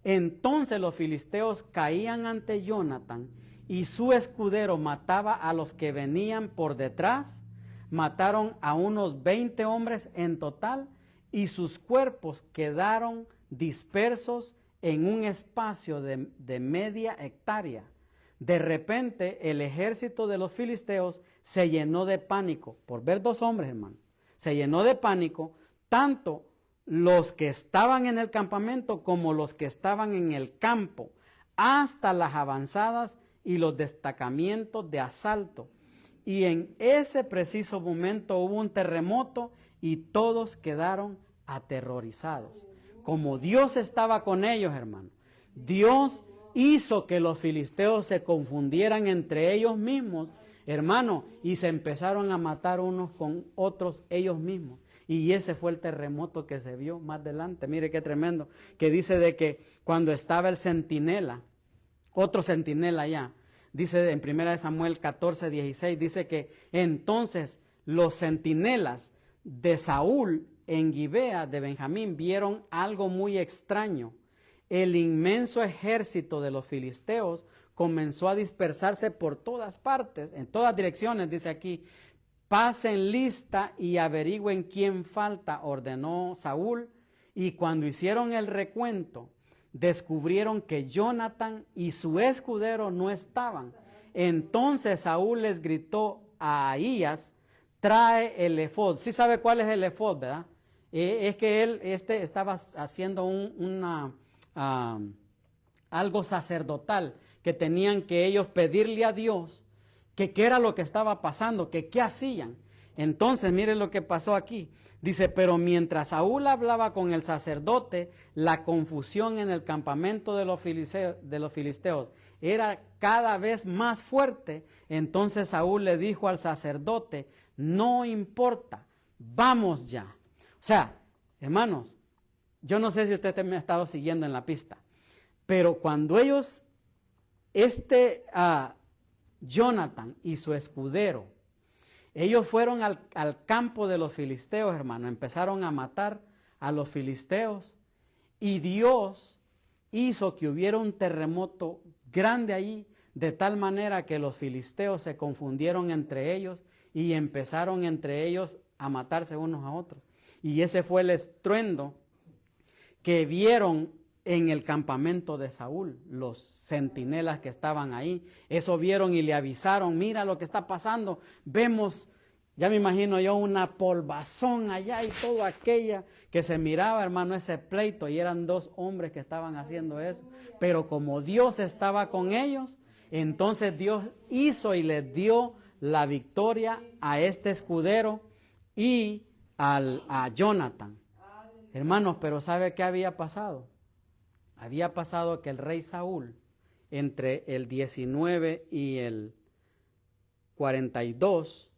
Entonces los filisteos caían ante Jonathan y su escudero mataba a los que venían por detrás. Mataron a unos 20 hombres en total y sus cuerpos quedaron dispersos en un espacio de media hectárea. De repente el ejército de los filisteos se llenó de pánico, por ver 2 hombres, hermano. Se llenó de pánico, tanto los que estaban en el campamento como los que estaban en el campo, hasta las avanzadas y los destacamientos de asalto. Y en ese preciso momento hubo un terremoto y todos quedaron aterrorizados. Como Dios estaba con ellos, hermano, Dios hizo que los filisteos se confundieran entre ellos mismos, hermano, y se empezaron a matar unos con otros ellos mismos. Y ese fue el terremoto que se vio más adelante. Mire qué tremendo, que dice de que cuando estaba el centinela, otro centinela ya, dice en 1 Samuel 14, 16, dice que entonces los centinelas de Saúl en Gibea de Benjamín vieron algo muy extraño. El inmenso ejército de los filisteos comenzó a dispersarse por todas partes, en todas direcciones, dice aquí. Pasen lista y averigüen quién falta, ordenó Saúl. Y cuando hicieron el recuento, descubrieron que Jonathan y su escudero no estaban. Entonces Saúl les gritó a Ahías, trae el efod. Sí sabe cuál es el efod, ¿verdad? Es que él estaba haciendo algo sacerdotal, que tenían que ellos pedirle a Dios que qué era lo que estaba pasando, que qué hacían. Entonces, miren lo que pasó aquí. Dice, pero mientras Saúl hablaba con el sacerdote, la confusión en el campamento de los filisteos era cada vez más fuerte. Entonces Saúl le dijo al sacerdote, no importa, vamos ya. O sea, hermanos, yo no sé si usted me ha estado siguiendo en la pista, pero cuando ellos, Jonathan y su escudero, ellos fueron al campo de los filisteos, hermano, empezaron a matar a los filisteos y Dios hizo que hubiera un terremoto grande allí, de tal manera que los filisteos se confundieron entre ellos y empezaron entre ellos a matarse unos a otros. Y ese fue el estruendo que vieron en el campamento de Saúl, los centinelas que estaban ahí. Eso vieron y le avisaron, mira lo que está pasando, vemos, ya me imagino yo, una polvazón allá y todo aquella que se miraba, hermano, ese pleito, y eran 2 hombres que estaban haciendo eso. Pero como Dios estaba con ellos, entonces Dios hizo y les dio la victoria a este escudero y a Jonathan. Hermanos, pero ¿sabe qué había pasado? Había pasado que el rey Saúl, entre el 19 y el 42,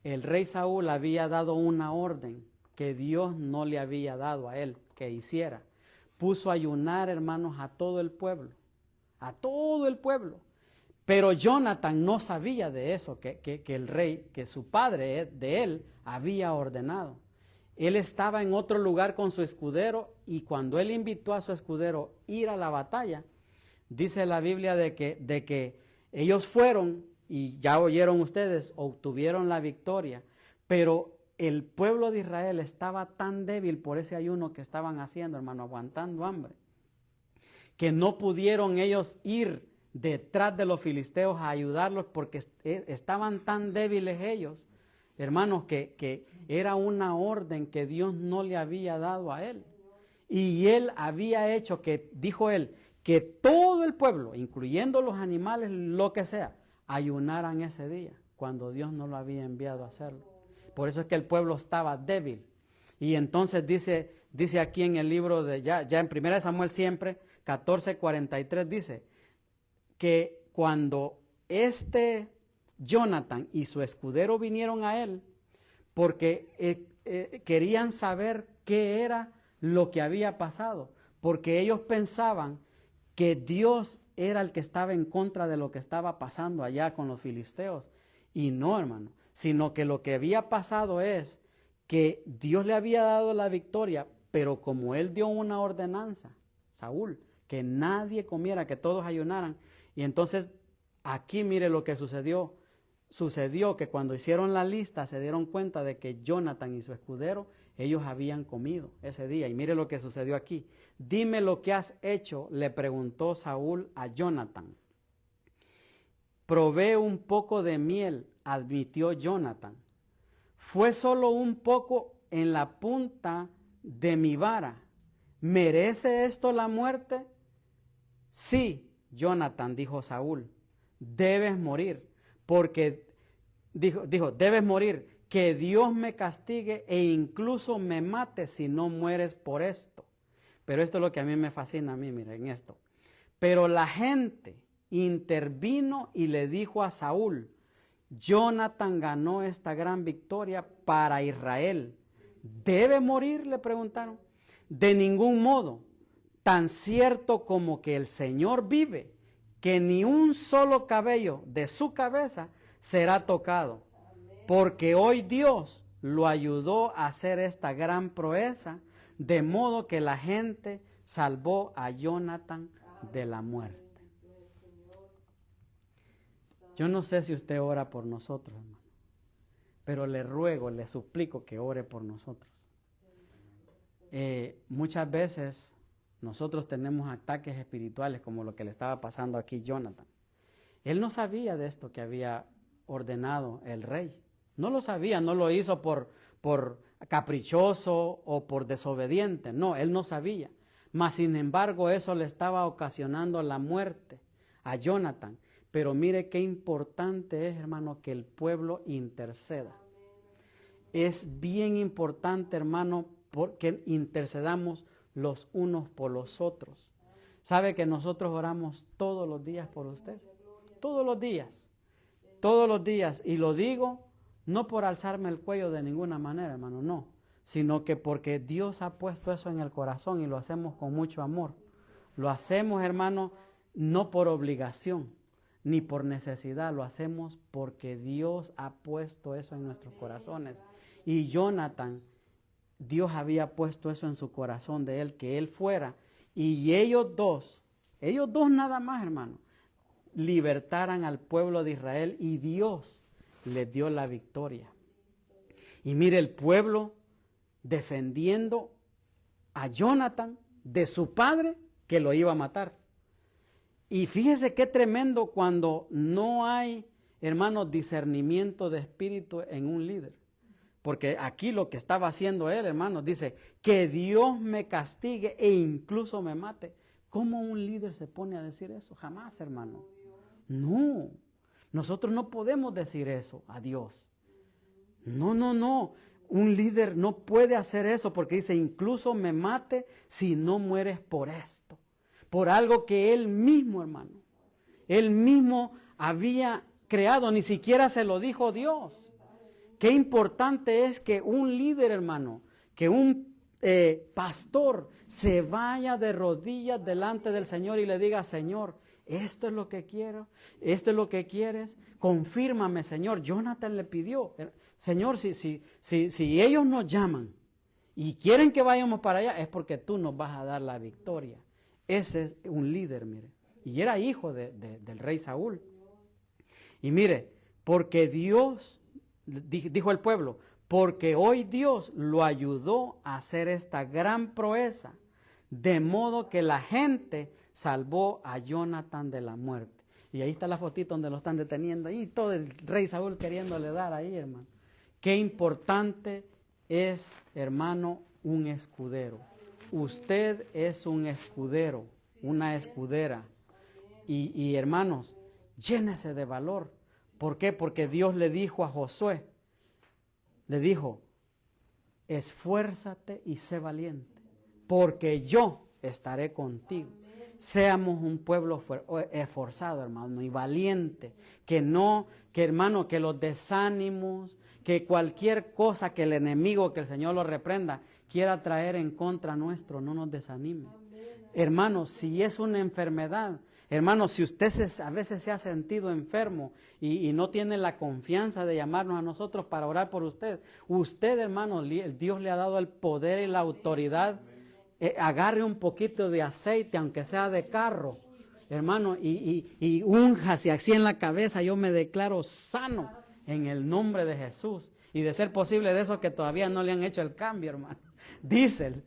el rey Saúl había dado una orden que Dios no le había dado a él que hiciera. Puso a ayunar, hermanos, a todo el pueblo, a todo el pueblo. Pero Jonathan no sabía de eso, que el rey, que su padre de él, había ordenado. Él estaba en otro lugar con su escudero, y cuando él invitó a su escudero a ir a la batalla, dice la Biblia de que ellos fueron, y ya oyeron ustedes, obtuvieron la victoria, pero el pueblo de Israel estaba tan débil por ese ayuno que estaban haciendo, hermano, aguantando hambre, que no pudieron ellos ir detrás de los filisteos a ayudarlos porque estaban tan débiles ellos, hermanos, que era una orden que Dios no le había dado a él. Y él había hecho que, dijo él, que todo el pueblo, incluyendo los animales, lo que sea, ayunaran ese día, cuando Dios no lo había enviado a hacerlo. Por eso es que el pueblo estaba débil. Y entonces dice aquí en el libro de, ya en 1 Samuel siempre, 14:43, dice que cuando Jonathan y su escudero vinieron a él, porque querían saber qué era lo que había pasado, porque ellos pensaban que Dios era el que estaba en contra de lo que estaba pasando allá con los filisteos. Y no, hermano, sino que lo que había pasado es que Dios le había dado la victoria, pero como él dio una ordenanza, Saúl, que nadie comiera, que todos ayunaran. Y entonces aquí mire lo que sucedió. Sucedió que cuando hicieron la lista se dieron cuenta de que Jonathan y su escudero, ellos habían comido ese día. Y mire lo que sucedió aquí. Dime lo que has hecho, le preguntó Saúl a Jonathan. Probé un poco de miel, admitió Jonathan. Fue solo un poco en la punta de mi vara. ¿Merece esto la muerte? Sí, Jonathan, dijo Saúl, debes morir, porque, dijo, debes morir, que Dios me castigue e incluso me mate si no mueres por esto. Pero esto es lo que a mí me fascina, miren esto. Pero la gente intervino y le dijo a Saúl, Jonathan ganó esta gran victoria para Israel. ¿Debe morir?, le preguntaron. De ningún modo, tan cierto como que el Señor vive, que ni un solo cabello de su cabeza será tocado, porque hoy Dios lo ayudó a hacer esta gran proeza, de modo que la gente salvó a Jonathan de la muerte. Yo no sé si usted ora por nosotros, hermano, pero le ruego, le suplico que ore por nosotros. Muchas veces nosotros tenemos ataques espirituales como lo que le estaba pasando aquí a Jonathan. Él no sabía de esto que había ordenado el rey. No lo sabía, no lo hizo por caprichoso o por desobediente. No, él no sabía. Mas sin embargo eso le estaba ocasionando la muerte a Jonathan. Pero mire qué importante es, hermano, que el pueblo interceda. Es bien importante, hermano, porque intercedamos los unos por los otros. ¿Sabe que nosotros oramos todos los días por usted? Todos los días. Todos los días. Y lo digo no por alzarme el cuello de ninguna manera, hermano, no. Sino que porque Dios ha puesto eso en el corazón y lo hacemos con mucho amor. Lo hacemos, hermano, no por obligación, ni por necesidad. Lo hacemos porque Dios ha puesto eso en nuestros corazones. Y Jonathan, Dios había puesto eso en su corazón de él, que él fuera. Y ellos dos nada más, hermano, libertaran al pueblo de Israel y Dios les dio la victoria. Y mire, el pueblo defendiendo a Jonathan de su padre que lo iba a matar. Y fíjese qué tremendo cuando no hay, hermanos, discernimiento de espíritu en un líder. Porque aquí lo que estaba haciendo él, hermanos, dice, que Dios me castigue e incluso me mate. ¿Cómo un líder se pone a decir eso? Jamás, hermano. No, nosotros no podemos decir eso a Dios. No. Un líder no puede hacer eso porque dice, incluso me mate si no mueres por esto. Por algo que él mismo, hermano, él mismo había creado, ni siquiera se lo dijo Dios. Qué importante es que un líder, hermano, que un pastor se vaya de rodillas delante del Señor y le diga, Señor, esto es lo que quiero, esto es lo que quieres, confírmame, Señor. Jonathan le pidió, Señor, si ellos nos llaman y quieren que vayamos para allá, es porque tú nos vas a dar la victoria. Ese es un líder, mire. Y era hijo del rey Saúl. Y mire, porque Dios, dijo el pueblo, porque hoy Dios lo ayudó a hacer esta gran proeza, de modo que la gente salvó a Jonathan de la muerte. Y ahí está la fotito donde lo están deteniendo, y todo el rey Saúl queriéndole dar ahí, hermano. Qué importante es, hermano, un escudero. Usted es un escudero, una escudera. Y hermanos, llénese de valor. ¿Por qué? Porque Dios le dijo a Josué, le dijo, esfuérzate y sé valiente, porque yo estaré contigo. Seamos un pueblo esforzado, hermano, y valiente, hermano, que los desánimos, que cualquier cosa que el enemigo, que el Señor lo reprenda, quiera traer en contra nuestro, no nos desanime. Hermano, si es una enfermedad, hermano, si usted a veces se ha sentido enfermo y no tiene la confianza de llamarnos a nosotros para orar por usted, hermano, Dios le ha dado el poder y la autoridad. Agarre un poquito de aceite, aunque sea de carro, hermano, y únjase así en la cabeza. Yo me declaro sano en el nombre de Jesús. Y de ser posible, de esos que todavía no le han hecho el cambio, hermano. Dice,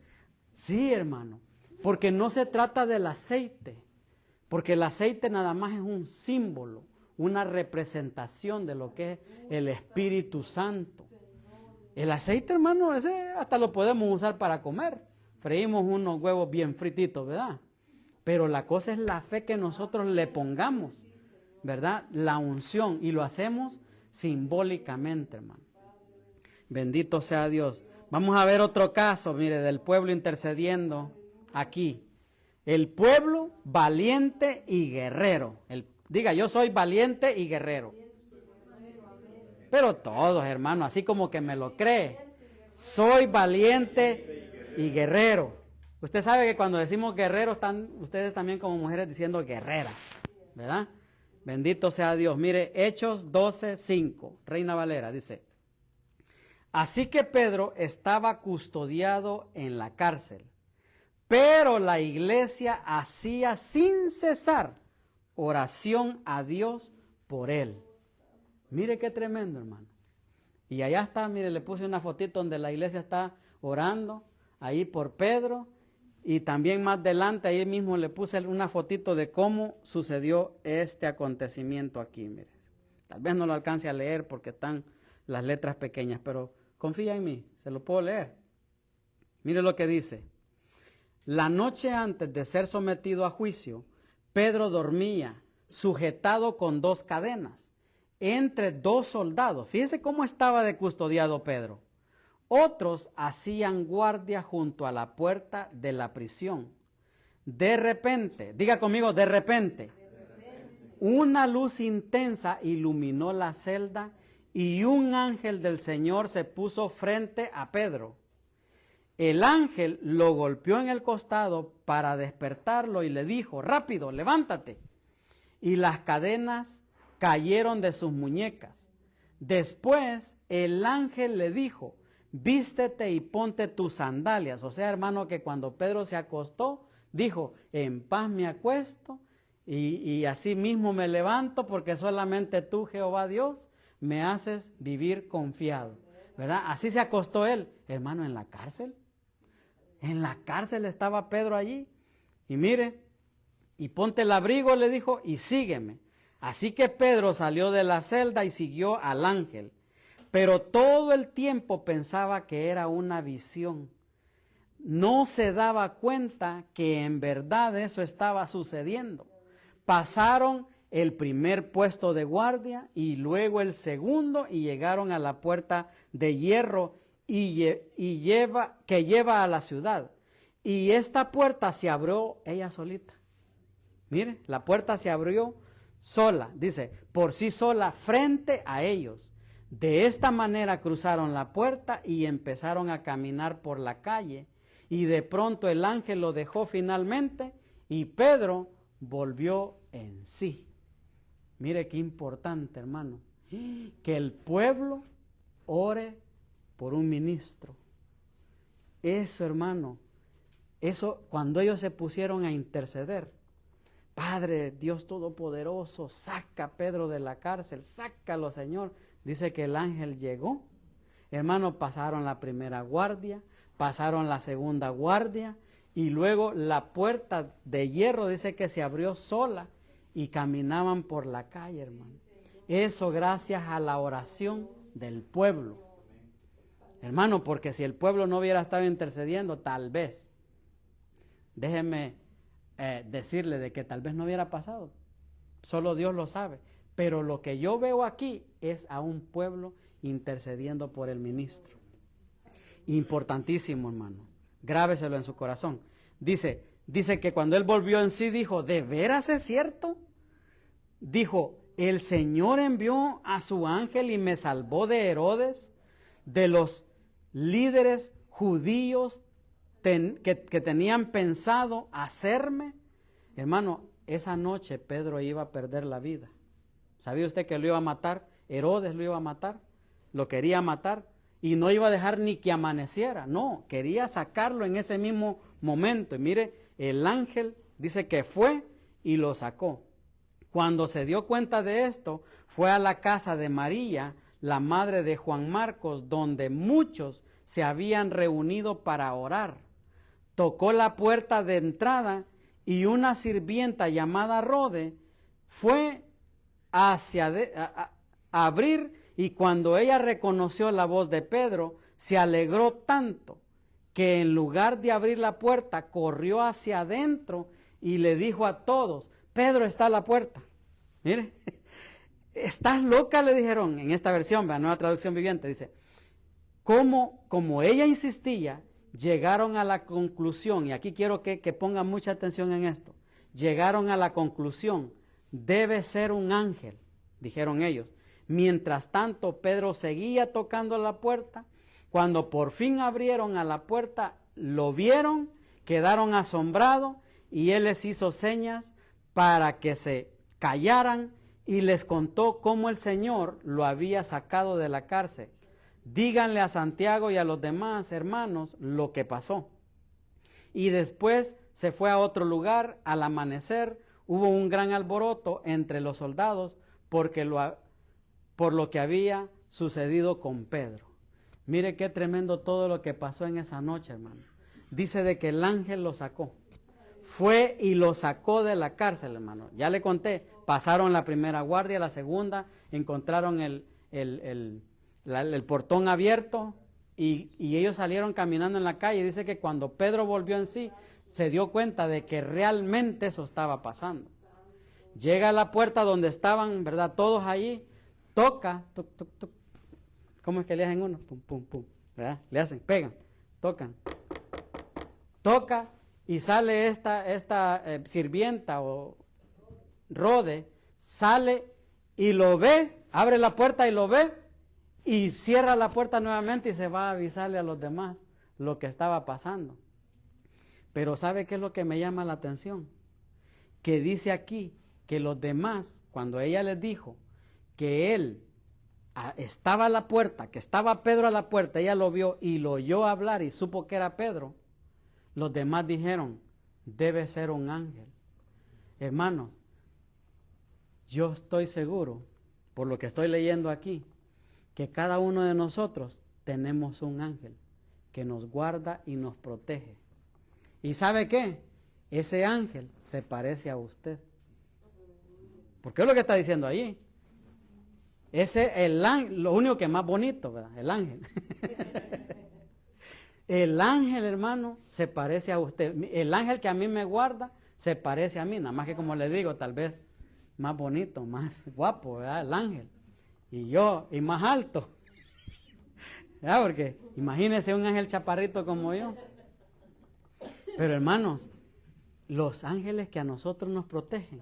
sí, hermano, porque no se trata del aceite, porque el aceite nada más es un símbolo, una representación de lo que es el Espíritu Santo. El aceite, hermano, ese hasta lo podemos usar para comer. Freímos unos huevos bien frititos, ¿verdad? Pero la cosa es la fe que nosotros le pongamos, ¿verdad? La unción, y lo hacemos simbólicamente, hermano. Bendito sea Dios. Vamos a ver otro caso, mire, del pueblo intercediendo aquí. El pueblo valiente y guerrero. Diga, yo soy valiente y guerrero. Pero todos, hermano, así como que me lo cree. Soy valiente y guerrero. Usted sabe que cuando decimos guerrero, están ustedes también como mujeres diciendo guerreras, ¿verdad? Bendito sea Dios. Mire, Hechos 12:5, Reina Valera, dice, así que Pedro estaba custodiado en la cárcel, pero la iglesia hacía sin cesar oración a Dios por él. Mire qué tremendo, hermano. Y allá está, mire, le puse una fotito donde la iglesia está orando ahí por Pedro, y también más adelante ahí mismo le puse una fotito de cómo sucedió este acontecimiento aquí, mire. Tal vez no lo alcance a leer porque están las letras pequeñas, pero confía en mí, se lo puedo leer. Mire lo que dice. La noche antes de ser sometido a juicio, Pedro dormía, sujetado con 2 cadenas, entre 2 soldados. Fíjese cómo estaba de custodiado Pedro. Otros hacían guardia junto a la puerta de la prisión. De repente, diga conmigo, de repente, una luz intensa iluminó la celda y un ángel del Señor se puso frente a Pedro. El ángel lo golpeó en el costado para despertarlo y le dijo, rápido, levántate. Y las cadenas cayeron de sus muñecas. Después el ángel le dijo, vístete y ponte tus sandalias. O sea, hermano, que cuando Pedro se acostó, dijo, en paz me acuesto y así mismo me levanto, porque solamente tú, Jehová Dios, me haces vivir confiado. ¿Verdad? Así se acostó él, hermano, en la cárcel. En la cárcel estaba Pedro allí. Y mire, y ponte el abrigo, le dijo, y sígueme. Así que Pedro salió de la celda y siguió al ángel. Pero todo el tiempo pensaba que era una visión. No se daba cuenta que en verdad eso estaba sucediendo. Pasaron el primer puesto de guardia y luego el segundo y llegaron a la puerta de hierro que lleva a la ciudad. Y esta puerta se abrió ella solita. Mire, la puerta se abrió sola, dice, por sí sola frente a ellos. De esta manera cruzaron la puerta y empezaron a caminar por la calle. Y de pronto el ángel lo dejó finalmente y Pedro volvió en sí. Mire qué importante, hermano, que el pueblo ore por un ministro. Eso, hermano, eso cuando ellos se pusieron a interceder, Padre Dios Todopoderoso, saca a Pedro de la cárcel, sácalo, Señor. Dice que el ángel llegó, hermano, pasaron la primera guardia, pasaron la segunda guardia y luego la puerta de hierro dice que se abrió sola y caminaban por la calle, hermano. Eso gracias a la oración del pueblo. Hermano, porque si el pueblo no hubiera estado intercediendo, tal vez, déjeme decirle de que tal vez no hubiera pasado. Solo Dios lo sabe. Pero lo que yo veo aquí es a un pueblo intercediendo por el ministro. Importantísimo, hermano. Grábeselo en su corazón. Dice que cuando él volvió en sí, dijo, ¿de veras es cierto? Dijo, el Señor envió a su ángel y me salvó de Herodes, de los líderes judíos que tenían pensado hacerme. Hermano, esa noche Pedro iba a perder la vida. ¿Sabía usted que lo iba a matar? Herodes lo iba a matar, lo quería matar y no iba a dejar ni que amaneciera. No, quería sacarlo en ese mismo momento. Y mire, el ángel dice que fue y lo sacó. Cuando se dio cuenta de esto, fue a la casa de María, la madre de Juan Marcos, donde muchos se habían reunido para orar. Tocó la puerta de entrada y una sirvienta llamada Rode fue a abrir, y cuando ella reconoció la voz de Pedro, se alegró tanto que en lugar de abrir la puerta, corrió hacia adentro y le dijo a todos, Pedro está a la puerta. Mire, ¿estás loca?, le dijeron en esta versión, la Nueva Traducción Viviente, dice, como ella insistía, llegaron a la conclusión, y aquí quiero que pongan mucha atención en esto, llegaron a la conclusión, debe ser un ángel, dijeron ellos. Mientras tanto, Pedro seguía tocando la puerta. Cuando por fin abrieron a la puerta, lo vieron, quedaron asombrados y él les hizo señas para que se callaran y les contó cómo el Señor lo había sacado de la cárcel. Díganle a Santiago y a los demás hermanos lo que pasó. Y después se fue a otro lugar. Al amanecer hubo un gran alboroto entre los soldados por lo que había sucedido con Pedro. Mire qué tremendo todo lo que pasó en esa noche, hermano. Dice de que el ángel lo sacó. Fue y lo sacó de la cárcel, hermano. Ya le conté, pasaron la primera guardia, la segunda, encontraron el portón abierto, y ellos salieron caminando en la calle. Dice que cuando Pedro volvió en sí, se dio cuenta de que realmente eso estaba pasando. Llega a la puerta donde estaban, ¿verdad? Todos allí, toca, tuc, tuc, tuc. ¿Cómo es que le hacen uno? Pum, pum, pum, ¿verdad? Le hacen, pegan, tocan. Toca y sale esta sirvienta o Rode, sale y lo ve, abre la puerta y lo ve y cierra la puerta nuevamente y se va a avisarle a los demás lo que estaba pasando. Pero ¿sabe qué es lo que me llama la atención? Que dice aquí que los demás, cuando ella les dijo que él estaba a la puerta, que estaba Pedro a la puerta, ella lo vio y lo oyó hablar y supo que era Pedro, los demás dijeron, debe ser un ángel. Hermanos, yo estoy seguro, por lo que estoy leyendo aquí, que cada uno de nosotros tenemos un ángel que nos guarda y nos protege. ¿Y sabe qué? Ese ángel se parece a usted. Porque es lo que está diciendo ahí. El ángel, lo único que es más bonito, ¿verdad? El ángel. El ángel, hermano, se parece a usted. El ángel que a mí me guarda se parece a mí. Nada más que, como le digo, tal vez más bonito, más guapo, ¿verdad? El ángel. Y más alto. ¿Verdad? Porque imagínese un ángel chaparrito como yo. Pero hermanos, los ángeles que a nosotros nos protegen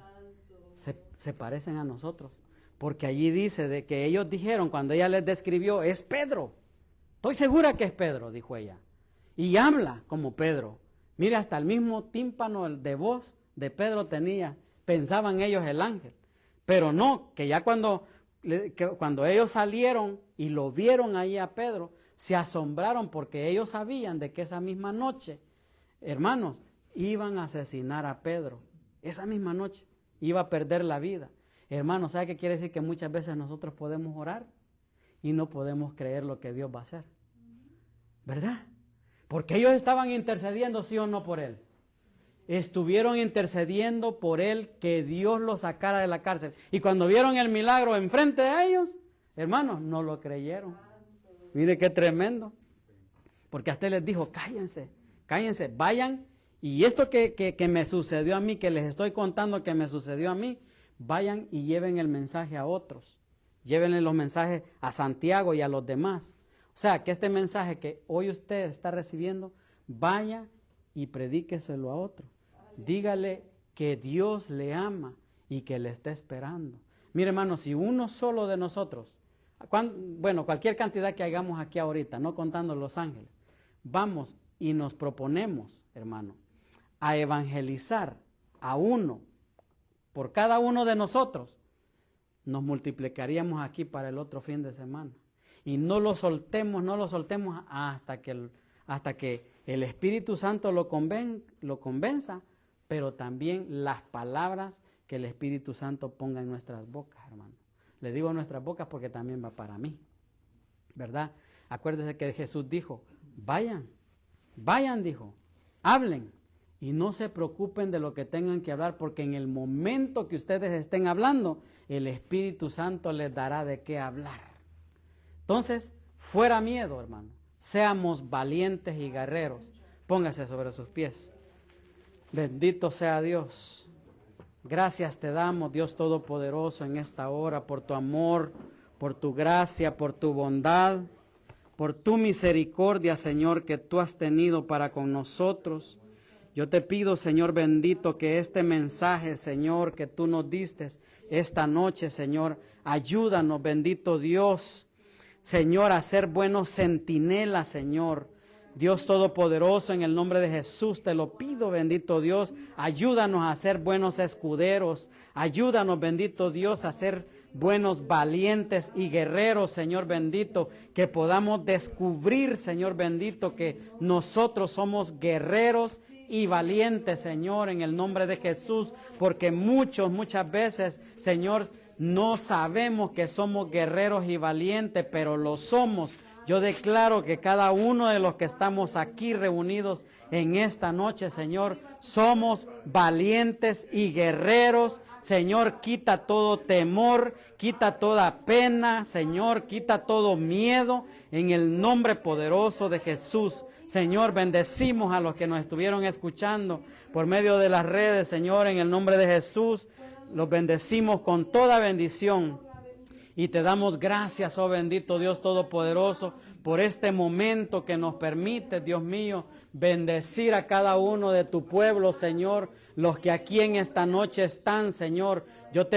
se parecen a nosotros. Porque allí dice de que ellos dijeron, cuando ella les describió, es Pedro. Estoy segura que es Pedro, dijo ella. Y habla como Pedro. Mire, hasta el mismo tímpano de voz de Pedro tenía. Pensaban ellos el ángel. Pero no, que ya cuando ellos salieron y lo vieron ahí a Pedro, se asombraron porque ellos sabían de que esa misma noche, hermanos, iban a asesinar a Pedro. Esa misma noche iba a perder la vida. Hermanos, ¿sabe qué quiere decir? Que muchas veces nosotros podemos orar y no podemos creer lo que Dios va a hacer. ¿Verdad? Porque ellos estaban intercediendo, sí o no, por él. Estuvieron intercediendo por él, que Dios lo sacara de la cárcel. Y cuando vieron el milagro enfrente de ellos, hermanos, no lo creyeron. Mire qué tremendo. Porque hasta les dijo, cállense, vayan. Y esto que me sucedió a mí, que les estoy contando que me sucedió a mí, vayan y lleven el mensaje a otros. Llévenle los mensajes a Santiago y a los demás. O sea, que este mensaje que hoy usted está recibiendo, vaya y predíqueselo a otro. Dígale que Dios le ama y que le está esperando. Mire, hermano, si uno solo de nosotros, cualquier cantidad que hagamos aquí ahorita, no contando los ángeles, vamos y nos proponemos, hermano, a evangelizar a uno por cada uno de nosotros, nos multiplicaríamos aquí para el otro fin de semana. Y no lo soltemos hasta que el Espíritu Santo lo convenza, pero también las palabras que el Espíritu Santo ponga en nuestras bocas, hermano. Le digo nuestras bocas porque también va para mí, ¿verdad? Acuérdese que Jesús dijo, vayan, dijo, hablen. Y no se preocupen de lo que tengan que hablar, porque en el momento que ustedes estén hablando, el Espíritu Santo les dará de qué hablar. Entonces, fuera miedo, hermano. Seamos valientes y guerreros. Póngase sobre sus pies. Bendito sea Dios. Gracias te damos, Dios Todopoderoso, en esta hora, por tu amor, por tu gracia, por tu bondad, por tu misericordia, Señor, que tú has tenido para con nosotros. Yo te pido, Señor bendito, que este mensaje, Señor, que tú nos diste esta noche, Señor, ayúdanos, bendito Dios, Señor, a ser buenos centinelas, Señor. Dios Todopoderoso, en el nombre de Jesús te lo pido, bendito Dios, ayúdanos a ser buenos escuderos, ayúdanos, bendito Dios, a ser buenos valientes y guerreros, Señor bendito, que podamos descubrir, Señor bendito, que nosotros somos guerreros y valientes, Señor, en el nombre de Jesús, porque muchas veces, Señor, no sabemos que somos guerreros y valientes, pero lo somos Yo declaro que cada uno de los que estamos aquí reunidos en esta noche, Señor, somos valientes y guerreros. Señor, quita todo temor, quita toda pena, Señor, quita todo miedo en el nombre poderoso de Jesús. Señor, bendecimos a los que nos estuvieron escuchando por medio de las redes, Señor, en el nombre de Jesús. Los bendecimos con toda bendición. Y te damos gracias, oh bendito Dios Todopoderoso, por este momento que nos permite, Dios mío, bendecir a cada uno de tu pueblo, Señor, los que aquí en esta noche están, Señor. Yo te